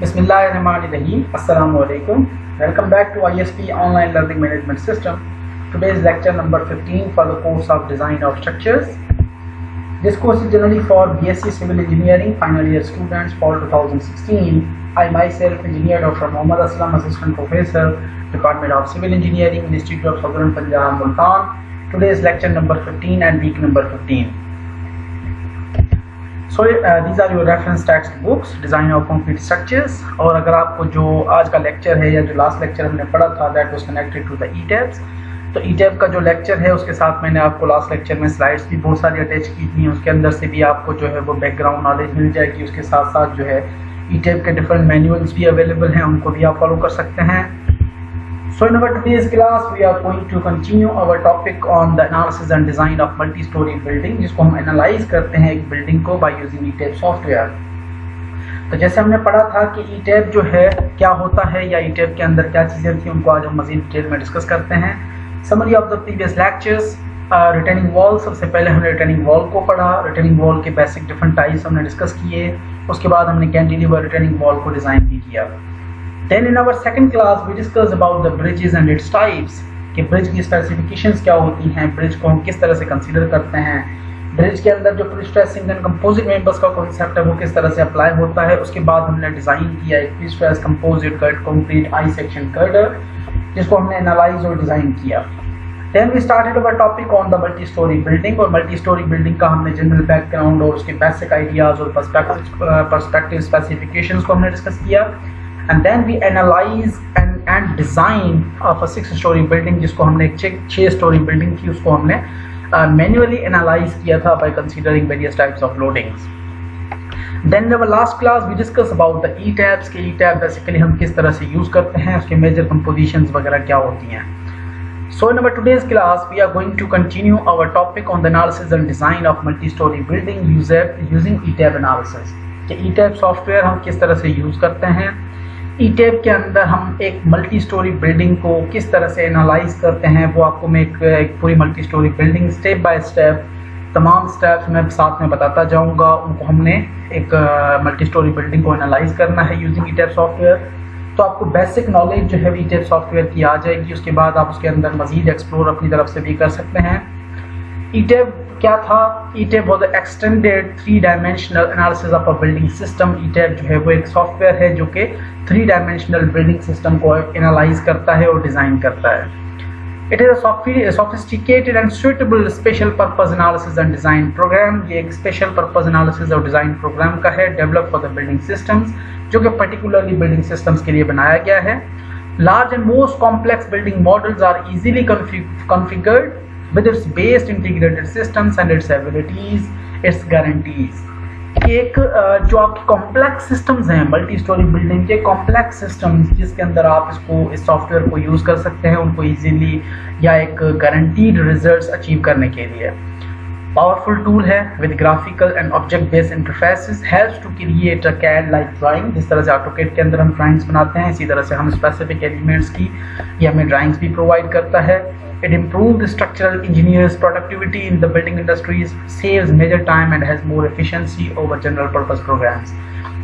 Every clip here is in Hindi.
Bismillahirrahmanirrahim. Assalamu alaikum. Welcome back to ISP Online Learning Management System. Today's lecture number 15 for the course of Design of Structures. This course is generally for BSc Civil Engineering final year students for 2016. I myself, Engineer Dr. Mohammad Aslam, Assistant Professor, Department of Civil Engineering, Institute of Southern Punjab, Multan. Today's lecture number 15 and week number 15. So these are your reference text books, Design of Concrete Structures. और अगर आपको जो आज का लेक्चर है या जो लास्ट लेक्चर हमने पढ़ा था that was connected to the ETABS, तो ETAB का जो लेक्चर है उसके साथ मैंने आपको लास्ट लेक्चर में स्लाइड्स भी बहुत सारी अटैच की थी, उसके अंदर से भी आपको जो है वो बैकग्राउंड नॉलेज मिल जाएगी। उसके साथ साथ जो है ETAB के डिफरेंट मैनुअल्स भी अवेलेबल हैं, उनको भी आप फॉलो कर सकते हैं। So in our today's class we are going to continue our topic on the analysis and design of multi-story building, जिसको हम एनालाइज करते हैं एक बिल्डिंग को by using ETAB सॉफ्टवेयर। तो जैसे हमने पढ़ा था कि ETAB जो है क्या होता है या ETAB के अंदर क्या चीज़ें थी, उनको आज हम मज़ीद डिटेल में डिस्कस करते हैं। Summary of the previous lectures. Returning wall, सबसे पहले हमने रिटर्निंग वॉल को पढ़ा। रिटर्निंग वॉल के बेसिक डिफरेंट टाइप्स हमने डिस्कस किए। उसके बाद हमने कैंटिलीवर रिटर्निंग वॉल को डिज़ाइन भी किया। Then in our second class we discussed about the bridges and its types, कि ब्रिज की स्पेसिफिकेशंस क्या होती हैं, ब्रिज को हम किस तरह से कंसीडर करते हैं, ब्रिज के अंदर जो प्री-स्ट्रेसिंग एंड कंपोजिट मेंबर्स का कॉन्सेप्ट है वो किस तरह से अप्लाई होता है। उसके बाद हमने डिज़ाइन किया एक prestress composite cut concrete I section girder, जिसको हमने एनालाइज और डिज़ाइन किया। Then we started our topic on the multi-story building, और multi-story building का हमने जनरल बैकग्राउंड और उसके बेसिक आइडियाज़ और पर्सपेक्टिव स्पेसिफिकेशंस को हमने डिस्कस किया। And then we analyze and design of a 6-story building, जिसको हमने एक 6 story building थी उसको हमने manually analyze किया था by considering various types of loadings. Then in our last class we discussed about the ETABs, कि ETAB basically हम किस तरह से use करते हैं, उसके major compositions वगैरह क्या होती हैं। So in our today's class we are going to continue our topic on the analysis and design of multi-story building using ETAB analysis, कि ETAB सॉफ्टवेयर हम किस तरह से यूज़ करते हैं। ETAB के अंदर हम एक मल्टी स्टोरी बिल्डिंग को किस तरह से एनालाइज करते हैं, वो आपको मैं एक पूरी multi storey building step by step तमाम स्टेप्स मैं साथ में बताता जाऊंगा। उनको हमने एक मल्टी स्टोरी बिल्डिंग को एनालाइज करना है यूजिंग ETAB सॉफ्टवेयर। तो आपको बेसिक नॉलेज जो है ETAB सॉफ्टवेयर की आ जाएगी। उसके बाद आप उसके अंदर मज़ीद एक्सप्लोर अपनी तरफ से भी कर सकते हैं। ETAB क्या था? ETAB was the extended 3-dimensional analysis of a building system। ETAB जो है वो एक सॉफ्टवेयर है जो कि 3-dimensional building system को एनालाइज करता है और डिज़ाइन करता है। It is a sophisticated and suitable special purpose analysis and design program। ये एक special purpose analysis और design program का है, developed for the building systems, जो कि particularly building systems के लिए बनाया गया है। Large and most complex building models are easily configured with its based integrated systems and its abilities, its guarantees। एक जो आपकी कॉम्प्लेक्स सिस्टम्स हैं मल्टी स्टोरी बिल्डिंग के, कॉम्प्लेक्स सिस्टम्स जिसके अंदर आप इस सॉफ्टवेयर को यूज़ कर सकते हैं उनको इजीली या एक गारंटीड रिजल्ट्स अचीव करने के लिए। पावरफुल टूल है with graphical and object based interfaces, helps to create a CAD like drawing. जिस तरह से ऑटोकैड के अंदर हम ड्राइंग्स बनाते हैं, इसी तरह से हम स्पेसिफिक एलिमेंट्स की ये हमें ड्राइंग्स भी प्रोवाइड करता है। It improved structural engineers' productivity in the building industries, saves major time and has more efficiency over general purpose programs।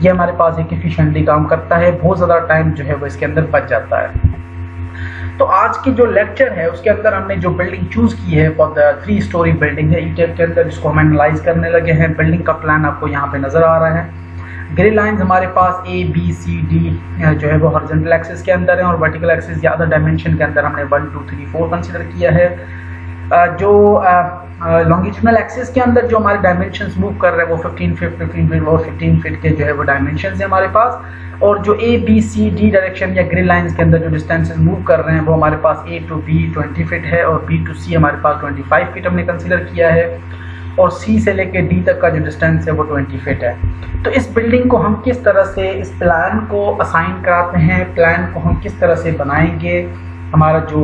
ये हमारे पास एक efficiently काम करता है, बहुत ज़्यादा टाइम जो है वो इसके अंदर बच जाता है। तो आज की जो लेक्चर है उसके अंदर हमने जो बिल्डिंग चूज़ की है फॉर द 3-story बिल्डिंग है ETAB के अंदर, जिसको हम एनालाइज करने लगे हैं। बिल्डिंग का प्लान आपको यहाँ पे नज़र आ रहा है। ग्रे लाइंस हमारे पास A-B-C-D जो है वो हॉरिजॉन्टल एक्सिस के अंदर है, और वर्टिकल एक्सिस या अदर डायमेंशन के अंदर हमने 1 2 3 4 कंसीडर किया है। जो लॉन्गिट्यूडनल एक्सिस के अंदर जो हमारे डायमेंशंस मूव कर रहे हैं वो 15 फीट और 15 फीट के जो है वो डायमेंशंस है हमारे पास। और जो A-B-C-D डायरेक्शन या ग्रे लाइंस के अंदर जो डिस्टेंसेस मूव कर रहे हैं वो हमारे पास A to B 20 फीट है, और B to C हमारे पास 25 फीट हमने कंसीडर किया है, और C से लेके D तक का जो डिस्टेंस है वो 20 फीट है। तो इस बिल्डिंग को हम किस तरह से इस प्लान को असाइन कराते हैं, प्लान को हम किस तरह से बनाएंगे, हमारा जो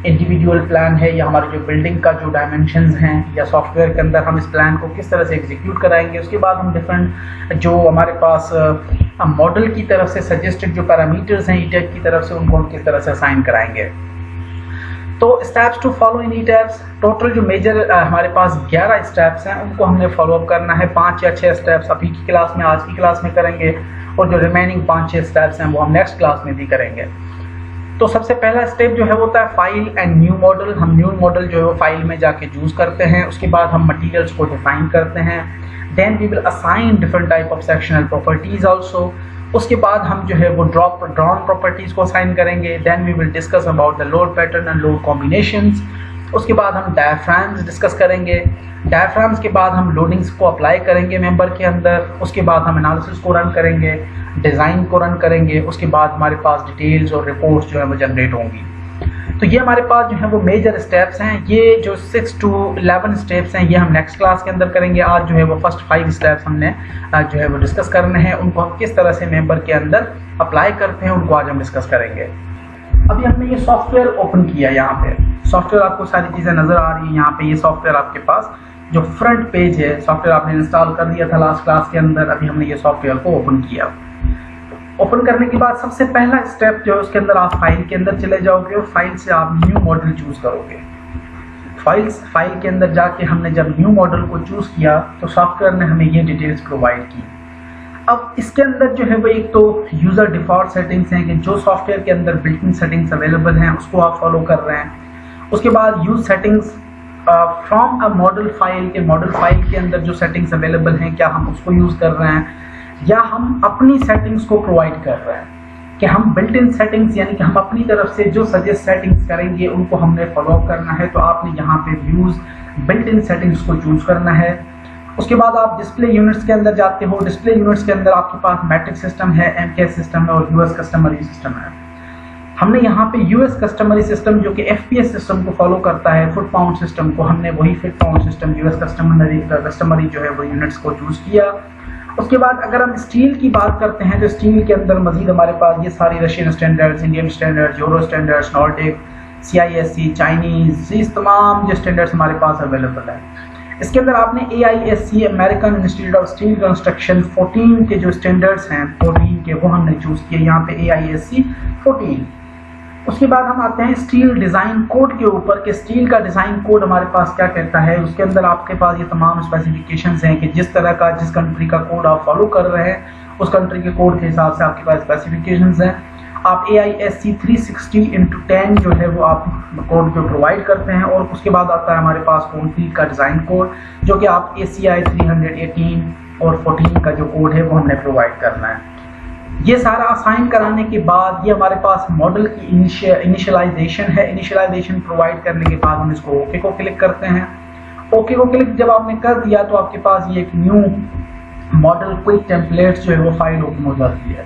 इंडिविजुअल प्लान है या हमारे जो बिल्डिंग का जो डायमेंशंस हैं या सॉफ्टवेयर के अंदर हम इस प्लान को किस तरह से एग्जीक्यूट कराएंगे। उसके बाद हम डिफरेंट जो हमारे पास मॉडल की तरफ से सजेस्टेड जो पैरामीटर्स हैं ETAB की तरफ से, उनको हम किस तरह से असाइन कराएंगे। तो steps to follow in ETABs, total जो मेजर हमारे पास 11 स्टेप्स हैं उनको हमने फॉलो अप करना है। 5 या 6 स्टेप्स अभी की क्लास में, आज की क्लास में करेंगे, और जो रिमेनिंग 5-6 स्टेप्स हैं वो हम नेक्स्ट क्लास में भी करेंगे। तो सबसे पहला स्टेप जो है वो होता है फाइल एंड न्यू मॉडल। हम न्यू मॉडल जो है वो फाइल में जाके चूज करते हैं, उसके बाद हम मटेरियल्स को डिफाइन करते हैं, then we will assign different type of sectional properties also. उसके बाद हम जो है वो ड्रॉन प्रॉपर्टीज को असाइन करेंगे, then we will discuss about the load pattern and load combinations. उसके बाद हम डायफ्राम्स डिस्कस करेंगे, डायफ्राम्स के बाद हम लोडिंग्स को अप्लाई करेंगे मेंबर के अंदर, उसके बाद हम एनालिसिस को रन करेंगे, डिज़ाइन को रन करेंगे, उसके बाद हमारे पास डिटेल्स और रिपोर्ट्स जो है वो जनरेट होंगी। तो ये हमारे पास जो है वो मेजर स्टेप्स हैं। ये जो 6 to 11 स्टेप्स हैं ये हम नेक्स्ट क्लास के अंदर करेंगे। आज जो है वो फर्स्ट 5 स्टेप्स हमने जो है वो डिस्कस करने हैं, उनको हम किस तरह से मेंबर के अंदर अप्लाई करते हैं उनको आज हम डिस्कस करेंगे। अभी हमने ये सॉफ्टवेयर ओपन किया, यहाँ पे सॉफ्टवेयर आपको सारी चीज़ें नज़र आ रही है। यहाँ पे ये सॉफ्टवेयर आपके पास जो फ्रंट पेज है, सॉफ्टवेयर आपने इंस्टॉल कर दिया था लास्ट क्लास के अंदर। अभी हमने ये सॉफ्टवेयर को ओपन किया। ओपन करने के बाद सबसे पहला स्टेप जो है उसके अंदर आप फाइल के अंदर चले जाओगे और फाइल से आप न्यू मॉडल चूज करोगे। फाइल के अंदर जाके हमने जब न्यू मॉडल को चूज किया तो सॉफ्टवेयर ने हमें ये डिटेल्स प्रोवाइड की। अब इसके अंदर जो है वो एक तो यूजर डिफॉल्ट सेटिंग्स हैं कि जो सॉफ्टवेयर के अंदर बिल्ट इन सेटिंग्स अवेलेबल हैं उसको आप फॉलो कर रहे हैं। उसके बाद use settings from a model file, के मॉडल फाइल के अंदर जो सेटिंग्स अवेलेबल हैं क्या हम उसको यूज कर रहे हैं या हम अपनी सेटिंग्स को प्रोवाइड कर रहे हैं कि हम बिल्ट इन सेटिंग्स यानी कि हम अपनी तरफ से जो सजेस्ट सेटिंग्स करेंगे उनको हमने फॉलो करना है। तो आपने यहाँ पे व्यूज बिल्ट इन सेटिंग्स को चूज करना है। उसके बाद आप डिस्प्ले यूनिट्स के अंदर जाते हो। डिस्प्ले यूनिट्स के अंदर आपके पास मैट्रिक सिस्टम है, एमकेएस सिस्टम है और यूएस कस्टमरी सिस्टम है। हमने यहाँ पे यूएस कस्टमरी सिस्टम जो कि एफपीएस सिस्टम को फॉलो करता है, फुट पाउंड सिस्टम को, हमने वही foot pound system US customary जो है वो यूनिट्स को चूज किया। उसके बाद अगर हम स्टील की बात करते हैं तो स्टील के अंदर मजीद हमारे पास ये सारी Russian standards, Indian standards, euro standards, Nordic, CISC, Chinese, इस तमाम जो स्टैंडर्ड्स हमारे पास अवेलेबल है। इसके अंदर आपने AISC American institute of steel construction 14 के जो स्टैंडर्ड्स हैं 14 के वो हमने चूज किए, यहाँ पे AISC 14। उसके बाद हम आते हैं स्टील डिज़ाइन कोड के ऊपर कि स्टील का डिज़ाइन कोड हमारे पास क्या कहता है। उसके अंदर आपके पास ये तमाम स्पेसिफिकेशंस हैं कि जिस तरह का जिस कंट्री का कोड आप फॉलो कर रहे हैं उस कंट्री के कोड के हिसाब से आपके पास स्पेसिफिकेशंस हैं। आप AISC 360x10 जो है वो आप कोड को प्रोवाइड करते हैं। और उसके बाद आता है हमारे पास कंक्रीट का डिज़ाइन कोड जो कि आप ACI 318 और 14 का जो कोड है वो हमने प्रोवाइड करना है। ये सारा असाइन कराने के बाद ये हमारे पास मॉडल की इनिशियलाइजेशन है। इनिशियलाइजेशन प्रोवाइड करने के बाद हम इसको ओके को क्लिक करते हैं। ओके को क्लिक जब आपने कर दिया तो आपके पास ये एक न्यू मॉडल क्विक टेम्पलेट्स जो है वो फाइल ओपन हो जाती है।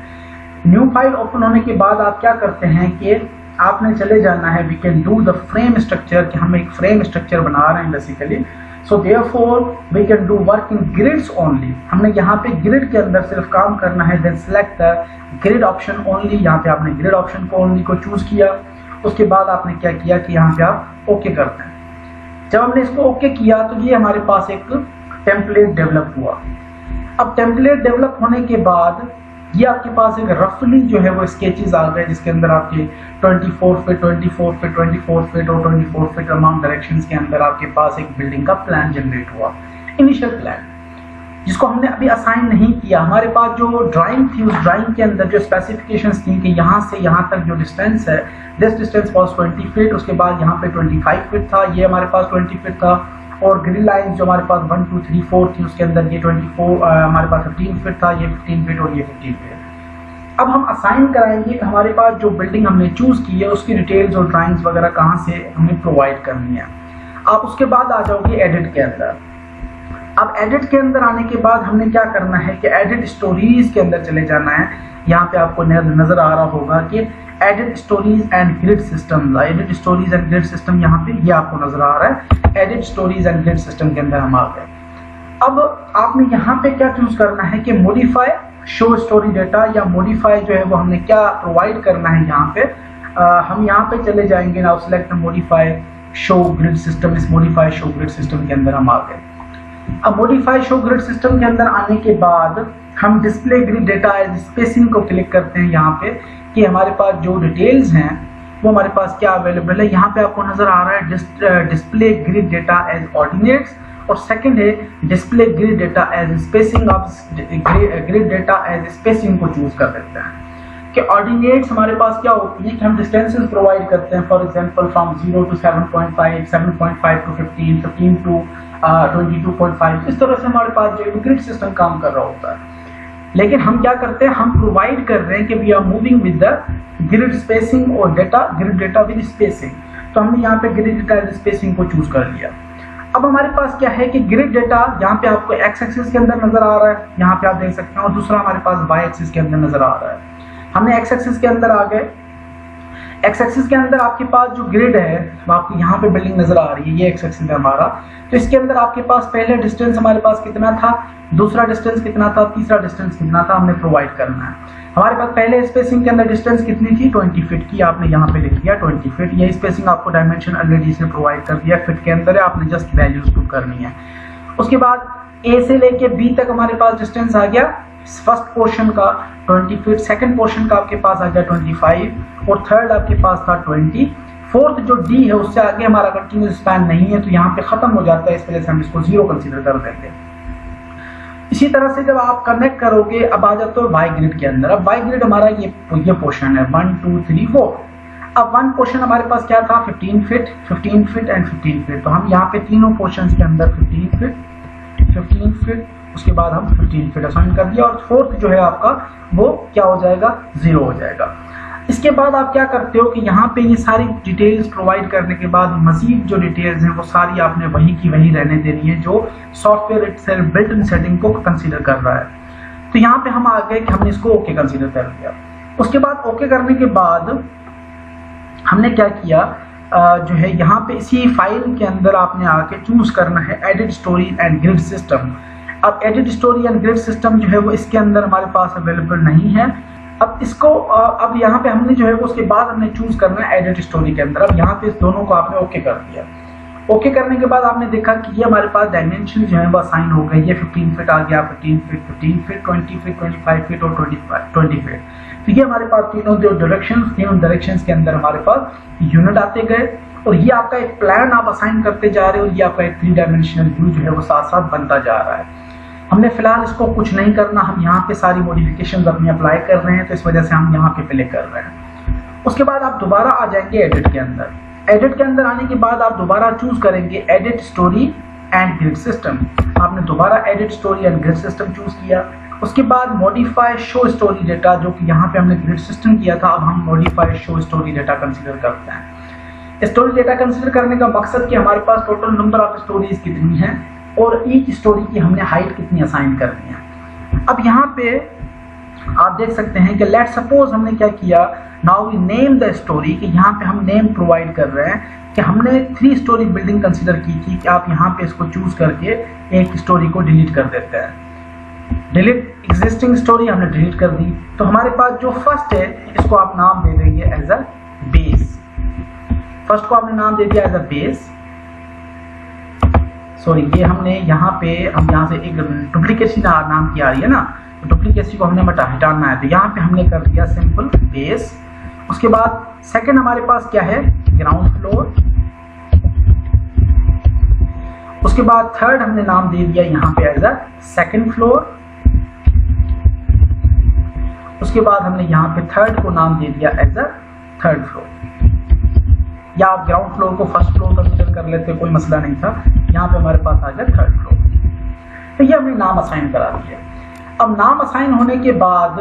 न्यू फाइल ओपन होने के बाद आप क्या करते हैं कि आपने चले जाना है we can do the frame structure, कि हम एक फ्रेम स्ट्रक्चर बना रहे हैं basically. So therefore we can do work in grids only. हमने यहाँ पे ग्रिड के अंदर सिर्फ काम करना है। Then select the grid option only, यहाँ पे आपने ग्रिड ऑप्शन को ओनली को चूज किया। उसके बाद आपने क्या किया कि यहाँ पे आप ओके करते हैं। जब हमने इसको ओके किया तो ये हमारे पास एक टेम्पलेट डेवलप हुआ। अब टेम्पलेट डेवलप होने के बाद ये आपके पास एक रफली जो है वो स्केचेस आ गए जिसके अंदर आपके 24 फीट, 24 फीट, 24 फीट और 24 फीट तमाम डायरेक्शंस के अंदर आपके पास एक बिल्डिंग का प्लान जनरेट हुआ, इनिशियल प्लान, जिसको हमने अभी असाइन नहीं किया। हमारे पास जो ड्राइंग थी उस ड्राइंग के अंदर जो स्पेसिफिकेशंस थी कि यहाँ से यहाँ तक जो डिस्टेंस है, दिस डिस्टेंस वाज 20 फीट। उसके बाद यहाँ पे 25 फीट था, ये हमारे पास 20 फीट था। और ग्रिड लाइन जो हमारे पास 1 2 3 4 थी उसके अंदर ये 24 हमारे पास 15 फीट था, ये 15 फीट और ये 15 फीट। अब हम असाइन कराएंगे कि हमारे पास जो बिल्डिंग हमने चूज की है उसकी डिटेल्स और ड्राइंग्स वगैरह कहाँ से हमें प्रोवाइड करनी है। आप उसके बाद आ जाओगे एडिट के अंदर। अब एडिट के अंदर आने के बाद हमने क्या करना है कि एडिट स्टोरीज के अंदर चले जाना है। यहाँ पे आपको नजर आ रहा होगा कि edit stories and grid system, edit stories and grid system यहाँ पे ये आपको नजर आ रहा है। Edit stories and grid system के अंदर हम आ गए। अब आपने यहाँ पे क्या चूज करना है कि मॉडिफाई शो स्टोरी डेटा, या मॉडिफाई जो है वो हमने क्या प्रोवाइड करना है यहाँ पे। हम यहाँ पे चले जाएंगे now select modify show grid system. इस मॉडिफाई शो ग्रिड सिस्टम के अंदर हम आ गए। अब मॉडिफाई शो ग्रिड सिस्टम के अंदर आने के बाद हम display grid data as spacing को क्लिक करते हैं यहाँ पे कि हमारे पास जो डिटेल्स हैं वो हमारे पास क्या अवेलेबल है। यहाँ पे आपको नजर आ रहा है display grid data as ordinates और सेकंड है display grid data as spacing. आप ग्रिड डेटा एज स्पेसिंग को चूज कर देते हैं कि ऑर्डिनेट्स हमारे पास क्या होती है कि हम डिस्टेंसेस प्रोवाइड करते हैं, for example from 0 to 7.5, 7.5 to 15, 15 to 22.5, इस तरह से हमारे पास जो ग्रिड सिस्टम काम कर रहा होता है। लेकिन हम क्या करते हैं, हम प्रोवाइड कर रहे हैं कि we are moving with the grid spacing और data, grid data with spacing. तो हमने यहाँ पे ग्रिड डेटा विद स्पेसिंग को चूज कर लिया। अब हमारे पास क्या है कि ग्रिड डेटा यहाँ पे आपको एक्स एक्सिस के अंदर नजर आ रहा है, यहाँ पे आप देख सकते हैं, और दूसरा हमारे पास वाई एक्सिस के अंदर नजर आ रहा है। हमने एक्स एक्सिस के अंदर आ गए। एक्स एक्सिस के अंदर आपके पास जो ग्रिड है, आपको यहाँ पे बिल्डिंग नजर आ रही है, ये एक्स एक्सिस है हमारा। तो इसके अंदर आपके पास पहले डिस्टेंस हमारे पास कितना था, दूसरा डिस्टेंस कितना था, तीसरा डिस्टेंस कितना था, हमने प्रोवाइड करना है। हमारे पास पहले स्पेसिंग के अंदर डिस्टेंस कितनी थी, 20 फीट की, आपने यहाँ पे लिख दिया 20 फीट। ये स्पेसिंग आपको डायमेंशन ऑलरेडी से प्रोवाइड कर दिया, फिट के अंदर है, आपने जस्ट वैल्यूज पुट करनी है। उसके बाद ए से लेके बी तक हमारे पास डिस्टेंस आ गया फर्स्ट पोर्शन का 20 फीट, सेकंड पोर्शन का आपके पास आ गया 25 और थर्ड आपके पास था 20। फोर्थ जो डी है उससे आगे हमारा कंटिन्यूस स्पैन नहीं है, तो यहाँ पे खत्म हो जाता है, इस वजह से हम इसको 0 कंसीडर कर देंगे। इसी तरह से जब आप कनेक्ट करोगे, अब आ जाते हो वाई ग्रिड के अंदर। अब वाई ग्रिड हमारा ये पोर्शन है 1 2 3 4। अब वन पोर्शन हमारे पास क्या था, 15 फीट, 15 फीट एंड 15 फीट। तो हम यहाँ पे तीनों पोर्शन के अंदर 15 फीट, उसके बाद हम 15 फीट असाइन कर दिया, और फोर्थ जो है आपका वो क्या हो जाएगा, 0 हो जाएगा। इसके बाद आप क्या करते हो कि यहाँ पे ये सारी डिटेल्स प्रोवाइड करने के बाद मजीद जो डिटेल्स हैं वो सारी आपने वही की वही रहने देनी है जो software itself built in setting को कंसीडर कर रहा है। तो यहाँ पे हम आ गए कि हमने इसको ओके कंसीडर कर लिया। उसके बाद ओके करने के बाद हमने क्या किया, जो है यहाँ पे इसी फाइल के अंदर आपने आके चूज करना है edit story and grid system. अब edit story and grid system जो है वो इसके अंदर हमारे पास अवेलेबल नहीं है। अब इसको अब यहाँ पे हमने जो है वो उसके बाद हमने चूज करना है एडिट स्टोरी के अंदर। अब यहाँ पे इस दोनों को आपने ओके कर दिया। ओके करने के बाद आपने देखा कि ये हमारे पास डायमेंशन जो है वो असाइन हो गई। ये 15 फीट आ गया, 15 फीट, 20 फीट, 25 फीट और 20 फीट। तो ये हमारे पास तीनों डायरेक्शंस के अंदर हमारे पास यूनिट आते गए, और ये आपका एक प्लान आप असाइन करते जा रहे हो, ये आपका एक 3 डायमेंशनल व्यू जो है वो साथ साथ बनता जा रहा है। हमने फिलहाल इसको कुछ नहीं करना, हम यहाँ पे सारी मॉडिफिकेशंस अपनी अप्लाई कर रहे हैं, तो इस वजह से हम यहाँ पे प्ले कर रहे हैं। उसके बाद आप दोबारा आ जाएंगे एडिट के अंदर। एडिट के अंदर आने के बाद आप दोबारा चूज करेंगे edit story and grid system. आपने दोबारा edit story and grid system choose किया। उसके बाद मॉडिफाई शो स्टोरी डेटा, जो कि यहाँ पे हमने ग्रिड सिस्टम किया था, अब हम modify show story data consider करते हैं। स्टोरी डेटा कंसीडर करने का मकसद कि हमारे पास टोटल नंबर ऑफ स्टोरीज कितनी है और ईच स्टोरी की हमने हाइट कितनी असाइन करनी है। अब यहाँ पे आप देख सकते हैं कि लेट सपोज हमने क्या किया, now we name the story, कि यहाँ पे हम नेम प्रोवाइड कर रहे हैं कि हमने 3 स्टोरी बिल्डिंग कंसीडर की थी, कि आप यहाँ पे इसको चूज करके एक स्टोरी को डिलीट कर देते हैं। डिलीट एग्जिस्टिंग स्टोरी हमने डिलीट कर दी। तो हमारे पास जो फर्स्ट है इसको आप नाम दे देंगे एज अ बेस। फर्स्ट को आपने नाम दे दिया एज अ बेस। सॉरी, ये हमने यहाँ पे हम यहाँ से एक डुप्लीकेसी नाम की आ रही है ना, तो डुप्लीकेसी को हमने हटाना है, तो यहाँ पे हमने कर दिया सिंपल बेस। उसके बाद सेकंड हमारे पास क्या है, ग्राउंड फ्लोर। उसके बाद थर्ड हमने नाम दे दिया यहाँ पे एज अ सेकंड फ्लोर। उसके बाद हमने यहाँ पे थर्ड को नाम दे दिया एज अ थर्ड फ्लोर, या आप ग्राउंड फ्लोर को फर्स्ट फ्लोर कंसीडर कर लेते, कोई मसला नहीं था। यहाँ पे हमारे पास आ गया थर्ड फ्लोर। तो ये हमने नाम असाइन करा दिया। अब नाम असाइन होने के बाद